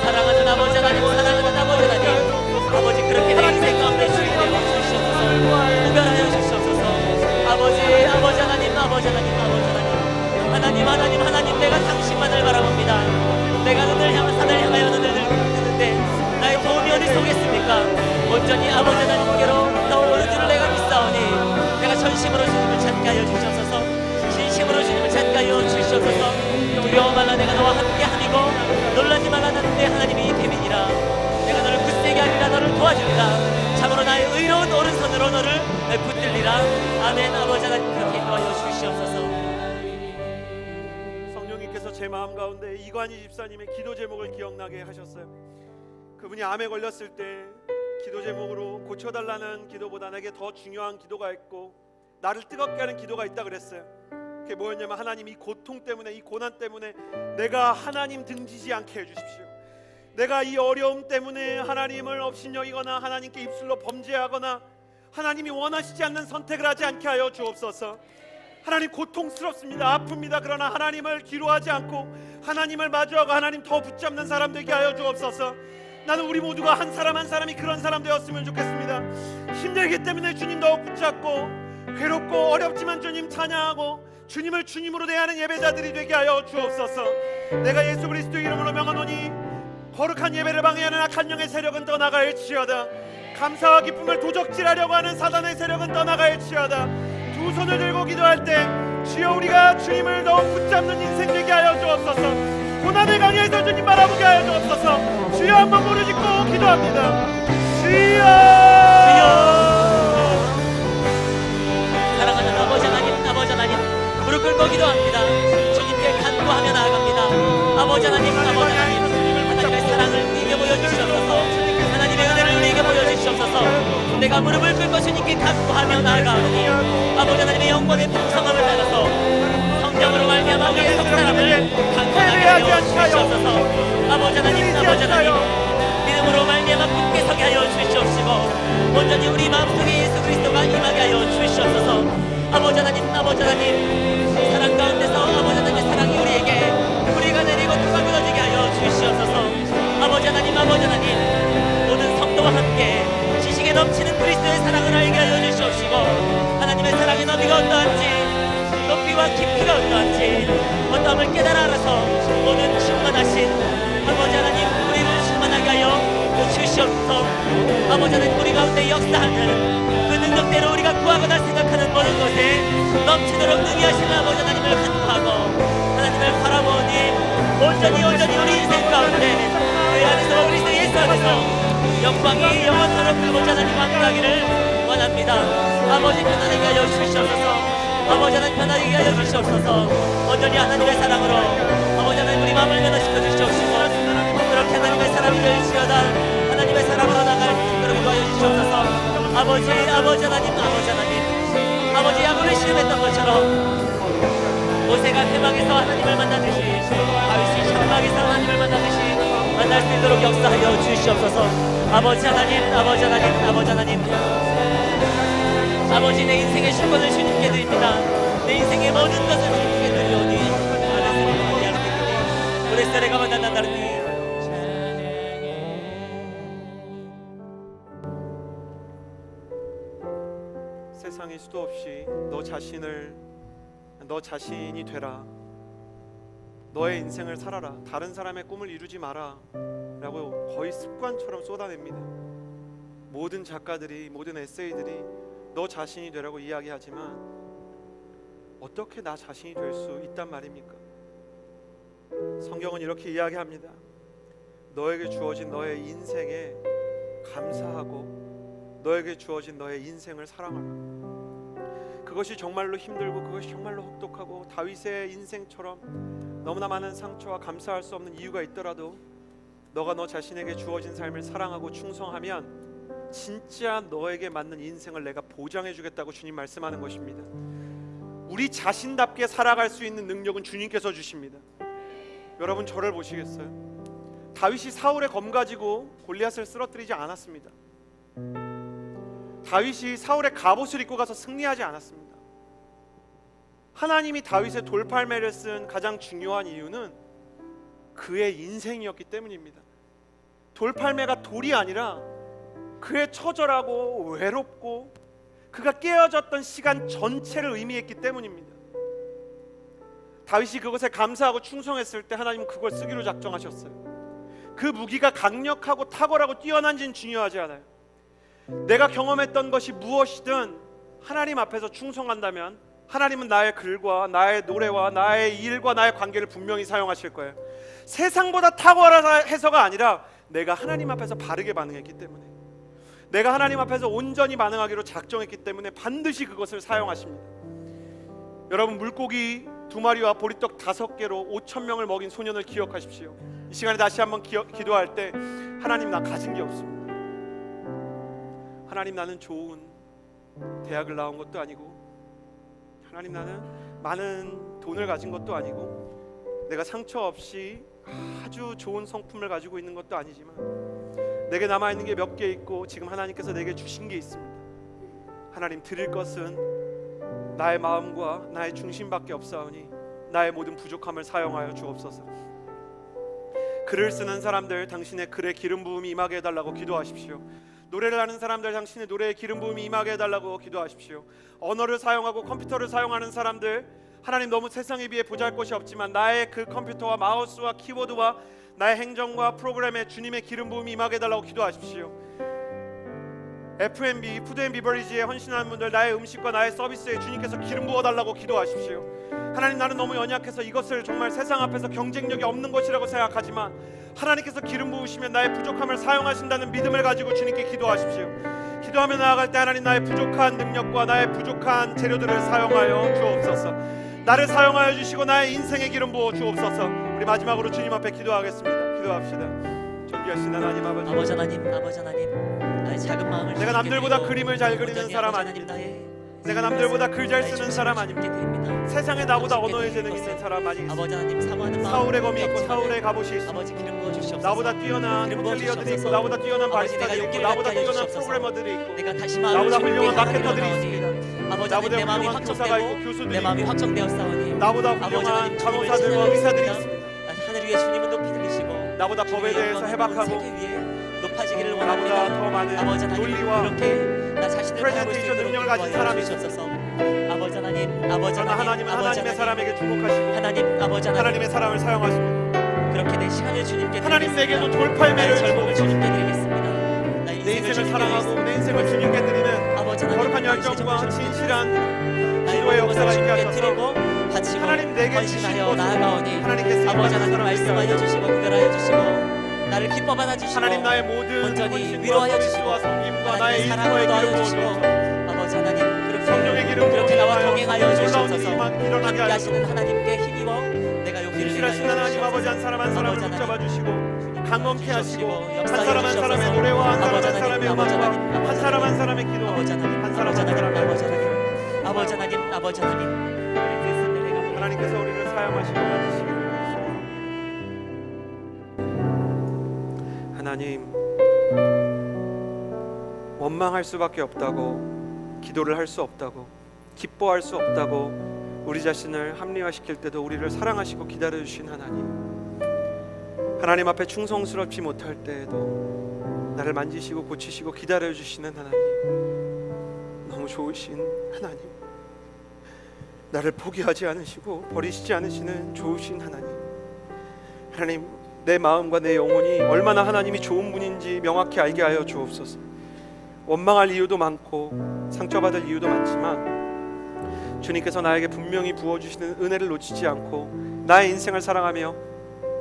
사랑하는 아버지 하나님, 사랑하는 아버지 하나님, 아버지, 그렇게 내 인생 가운데 주인 되어 주시옵소서. 구별하여 주시옵소서. 아버지, 아버지 하나님, 아버지 하나님, 아버지 하나님, 하나님, 하나님, 하나님, 내가 당신만을 바라봅니다. 내가 눈을 향한 산을 향하여 눈을 뜨는데 나의 도움이 어디 속에 있습니까? 온전히 아버지 하나님께로 나오는 줄을 내가 믿사오니 내가 전심으로 주님을 찾게 하여 주시옵소서. 진심으로 주님을 찾게 하여 주시옵소서. 두려워 말라, 내가 너와 함께 함이고 놀라지 말라, 나는 내 하나님이 됨이니라. 내가 너를 굳세게 하리라, 너를 도와주리라. 참으로 나의 의로운 오른손으로 너를 붙들리라. 아멘. 아버지 하나님, 그렇게 인도하여 주시옵소서. 성령님께서 제 마음 가운데 이관희 집사님의 기도 제목을 기억나게 하셨어요. 그분이 암에 걸렸을 때 기도 제목으로 고쳐달라는 기도보다 내게 더 중요한 기도가 있고 나를 뜨겁게 하는 기도가 있다 그랬어요. 그게 뭐였냐면, 하나님, 이 고통 때문에, 이 고난 때문에 내가 하나님 등지지 않게 해주십시오. 내가 이 어려움 때문에 하나님을 업신여기거나 하나님께 입술로 범죄하거나 하나님이 원하시지 않는 선택을 하지 않게 하여 주옵소서. 하나님, 고통스럽습니다. 아픕니다. 그러나 하나님을 뒤로하지 않고 하나님을 마주하고 하나님 더 붙잡는 사람 되게 하여 주옵소서. 나는 우리 모두가 한 사람 한 사람이 그런 사람 되었으면 좋겠습니다. 힘들기 때문에 주님 더욱 붙잡고, 괴롭고 어렵지만 주님 찬양하고 주님을 주님으로 대하는 예배자들이 되게 하여 주옵소서. 내가 예수 그리스도 이름으로 명하노니 거룩한 예배를 방해하는 악한 영의 세력은 떠나갈지어다. 감사와 기쁨을 도적질하려고 하는 사단의 세력은 떠나갈지어다. 두 손을 들고 기도할 때 주여 우리가 주님을 더욱 붙잡는 인생 되게 하여 주옵소서. 고난의 강에서 주님 바라보게 하여 주옵소서. 주여 한번 무릎 짓고 기도합니다. 주여, 사랑하는 아버지 하나님, 아버지 하나님, 무릎 꿇고 기도합니다. 주님께 간구하며 나아갑니다. 아버지 하나님, 아버지 하나님, 하나님의 사랑을 우리에게 보여주시옵소서. 하나님의 은혜를 우리에게 보여주시옵소서. 내가 무릎을 꿇고 주님께 간구하며 나아가오니 아버지 하나님의 영광의 풍성함을 따라서 성령으로 말미암아 우리의 속 사람을 강건하게 하여 주시옵소서. 아버지 하나님, 아버지 하나님, 믿음으로 말미암아 굳게 서게 하여 주시옵시고 온전히 우리 마음속에 예수 그리스도가 임하게 하여 주시옵소서. 아버지 하나님, 아버지 하나님, 사랑 가운데서 아버지 하나님의 사랑이 우리에게 우리가 내리고 누가 무너지게 하여 주시옵소서. 아버지 하나님, 아버지 하나님, 모든 성도와 함께 지식에 넘치는 그리스도의 사랑을 알게 하여 주시옵시고 하나님의 사랑의 너비가 어떠한지 높이와 깊이가 어떠한지 어떠함을 깨달아 알아서 모든 충만하신 아버지 하나님 우리를 충만하게 하여 주시옵소서. 아버지 하나님 우리 가운데 역사하는 그 능력대로 우리가 구하거나 생각하는 모든 것에 넘치도록 능히하시는 아버지 하나님을 간구하고 하나님을 바라보니 온전히 우리 인생 가운데 그 안에서 그리스도 예수 안에서 영광이 영원토록 아버지 하나님 왕하기를 원합니다. 아버지 편안하게 하여 주시옵소서. 아버지 하나님 편안하게 하여 주시옵소서. 온전히 하나님의 사랑으로 아버지 하나님 우리 마음을 변화시켜 주시옵시고 그렇게 하나님의 사람이 될지어다. 하나님의 사랑으로 나갈 그렇게 도와여 주시옵소서. 아버지 하나님, 아버지 하나님, 아버지 야곱을 시험했던 것처럼 모세가 회막에서 하나님을 만나듯이 다윗이 샤막에서 하나님을 만나듯이 만날 수 있도록 역사하여 주시옵소서. 아버지 하나님, 아버지 하나님, 아버지 하나님, 아버지 내 인생의 주권을 주님께 드립니다. 내 인생의 모든 것을 주님께 드리오니 하나님을 양육하니 우리 세례가 만난다니. 세상에 수도 없이 너 자신이 되라. 너의 인생을 살아라. 다른 사람의 꿈을 이루지 마라 라고 거의 습관처럼 쏟아냅니다. 모든 작가들이, 모든 에세이들이 너 자신이 되라고 이야기하지만 어떻게 나 자신이 될 수 있단 말입니까? 성경은 이렇게 이야기합니다. 너에게 주어진 너의 인생에 감사하고 너에게 주어진 너의 인생을 사랑하라. 그것이 정말로 힘들고 그것이 정말로 혹독하고 다윗의 인생처럼 너무나 많은 상처와 감사할 수 없는 이유가 있더라도 너가 너 자신에게 주어진 삶을 사랑하고 충성하면 진짜 너에게 맞는 인생을 내가 보장해 주겠다고 주님 말씀하는 것입니다. 우리 자신답게 살아갈 수 있는 능력은 주님께서 주십니다. 여러분 저를 보시겠어요? 다윗이 사울의 검 가지고 골리앗을 쓰러뜨리지 않았습니다. 다윗이 사울의 갑옷을 입고 가서 승리하지 않았습니다. 하나님이 다윗의 돌팔매를 쓴 가장 중요한 이유는 그의 인생이었기 때문입니다. 돌팔매가 돌이 아니라 그의 처절하고 외롭고 그가 깨어졌던 시간 전체를 의미했기 때문입니다. 다윗이 그것에 감사하고 충성했을 때 하나님은 그걸 쓰기로 작정하셨어요. 그 무기가 강력하고 탁월하고 뛰어난지는 중요하지 않아요. 내가 경험했던 것이 무엇이든 하나님 앞에서 충성한다면 하나님은 나의 글과 나의 노래와 나의 일과 나의 관계를 분명히 사용하실 거예요. 세상보다 탁월해서가 아니라 내가 하나님 앞에서 바르게 반응했기 때문에, 내가 하나님 앞에서 온전히 반응하기로 작정했기 때문에 반드시 그것을 사용하십니다. 여러분 물고기 2마리와 보리떡 5개로 5,000명을 먹인 소년을 기억하십시오. 이 시간에 다시 한번 기도할 때 하나님 나 가진 게 없습니다. 하나님 나는 좋은 대학을 나온 것도 아니고, 하나님 나는 많은 돈을 가진 것도 아니고, 내가 상처 없이 아주 좋은 성품을 가지고 있는 것도 아니지만 내게 남아있는 게 몇 개 있고 지금 하나님께서 내게 주신 게 있습니다. 하나님 드릴 것은 나의 마음과 나의 중심밖에 없사오니 나의 모든 부족함을 사용하여 주옵소서. 글을 쓰는 사람들 당신의 글에 기름 부음이 임하게 해달라고 기도하십시오. 노래를 하는 사람들 당신의 노래에 기름 부음이 임하게 해달라고 기도하십시오. 언어를 사용하고 컴퓨터를 사용하는 사람들 하나님, 너무 세상에 비해 보잘것이 없지만 나의 그 컴퓨터와 마우스와 키보드와 나의 행정과 프로그램에 주님의 기름 부음이 임하게 해달라고 기도하십시오. F&B, 푸드 앤 비버리지에 헌신하는 분들, 나의 음식과 나의 서비스에 주님께서 기름 부어달라고 기도하십시오. 하나님, 나는 너무 연약해서 이것을 정말 세상 앞에서 경쟁력이 없는 것이라고 생각하지만 하나님께서 기름 부으시면 나의 부족함을 사용하신다는 믿음을 가지고 주님께 기도하십시오. 기도하며 나아갈 때 하나님, 나의 부족한 능력과 나의 부족한 재료들을 사용하여 주옵소서. 나를 사용하여 주시고 나의 인생의 기름 부어 주옵소서. 우리 마지막으로 주님 앞에 기도하겠습니다. 기도합시다. 존귀하신 하나님 아버지, 아버지 하나님, 나의 작은 마음을 내가 남들보다 그림을 잘 그리는 사람 아닙니다. 내가 남들보다 글 잘 쓰는 사람 아닙니다. 세상에 나보다 언어의 재능이 있는 사람 아니겠습니까? 아버지 하나님, 사모하는 마음, 사울의 검이 있고 사울의 갑옷이 있습니다. 아버지 기름 부어 주시옵소서. 나보다 뛰어난 기름 부어 호텔리어들이 있고 주시옵소서. 나보다 뛰어난 아버지, 바리스타들이 내가 있고 용기를 나보다 갖게 하여 뛰어난 주시옵소서. 프로그래머들이 있고 내가 다시 마음을 나보다 주님께 훌륭한 하나님을 마케터들이 나오니 있습니다. 아버지 나보다 하나님, 내 마음이 훌륭한 교사가 있고 확정되고 교수들이 내 마음이 있고 확정되었사오니 나보다 아버지 훌륭한 하나님, 주님을 간호사들과 의사들이 찬양하겠습니다. 있습니다. 하늘 위에 주님은 높이 들리시고 나보다 법에 대해서 해박하고 세계 위에 높아지기를 나보다 원합니다. 더 많은 아버지 하나님, 논리와 그렇게 나 자신을 바라볼 수 프레젠테이션 있도록 능력을 가진 사람이 주옵소서. 아버지 하나님, 아버지 그러나 하나님, 하나님은 아버지 하나님의 하나님, 사람에게 주목하시고 하나님, 아버지 하나님, 하나님의 사람을 사용하십니다. 그렇게 내 시간을 주님께 하나님, 드리겠습니다. 내게도 돌팔매를 나의 젊음을 주옵소서. 주님께 드리겠습니다. 나의 내 인생을 인생을 주님께 사랑하고 드리겠습니다. 내 인생을 주님께 드리는 아버지 하나님, 거룩한 나의 열정과 세상을 진실한 나의 기도의 모든 역사가 것을 있게 주님께 하셔서 드리고 바치고 하나님, 내게 주신 헌신하여 것을 나아가오니 하나님께 쓰임 아버지 받는 하나님, 사람을 말씀하여 위하여 주시고 구별하여 주시고 나를 기뻐 받아 주시고 하나님, 나의 모든 온전히 헌신과 위로하여 서비스와 주시고 섬김과 나의 하나님의 일터에 사랑을 더하여 기름 주시고 부어주옵소서. 아버지 하나님, 그렇게 성령의 기름 그렇게 나와 부어주옵소서. 동행하여 놀라운 주시옵소서. 일이 일어나게 함께 하여 하시는 하나님께 힘입어 내가 용기를 신실하신 내게 하여 하나님 아버지, 한 주시옵소서. 사람 한 사람을 아버지 붙잡아 하나님, 주시고 강건케 하시고 한 역사해 사람 한 사람의 주시옵소서. 노래와 한 사람 아버지 한 하나님, 사람의 아버지 음악과 하나님, 한 아버지 사람 한 하나님, 사람의 기도, 아버지 하나님, 한 사람 아버지 한 하나님, 사람의 아버지 하나님, 아버지 하나님, 아버지 하나님, 하나님께서 우리를 사용하시고 만드시기를 하나님, 원망할 수밖에 없다고, 기도를 할 수 없다고, 기뻐할 수 없다고 우리 자신을 합리화시킬 때도 우리를 사랑하시고 기다려주신 하나님, 하나님 앞에 충성스럽지 못할 때에도 나를 만지시고 고치시고 기다려주시는 하나님, 너무 좋으신 하나님, 나를 포기하지 않으시고 버리시지 않으시는 좋으신 하나님, 하나님, 내 마음과 내 영혼이 얼마나 하나님이 좋은 분인지 명확히 알게 하여 주옵소서. 원망할 이유도 많고 상처받을 이유도 많지만 주님께서 나에게 분명히 부어주시는 은혜를 놓치지 않고 나의 인생을 사랑하며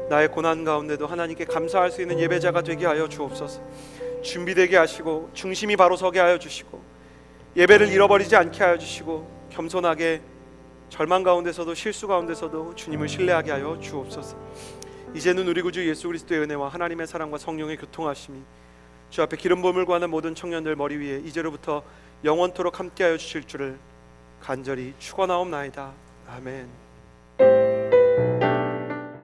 나의 고난 가운데도 하나님께 감사할 수 있는 예배자가 되게 하여 주옵소서. 준비되게 하시고 중심이 바로 서게 하여 주시고 예배를 잃어버리지 않게 하여 주시고 겸손하게 절망 가운데서도 실수 가운데서도 주님을 신뢰하게 하여 주옵소서. 이제는 우리 구주 예수 그리스도의 은혜와 하나님의 사랑과 성령의 교통하심이 주 앞에 기름 부음을 구하는 모든 청년들 머리 위에 이제로부터 영원토록 함께하여 주실 줄을 간절히 축원하옵나이다. 아멘.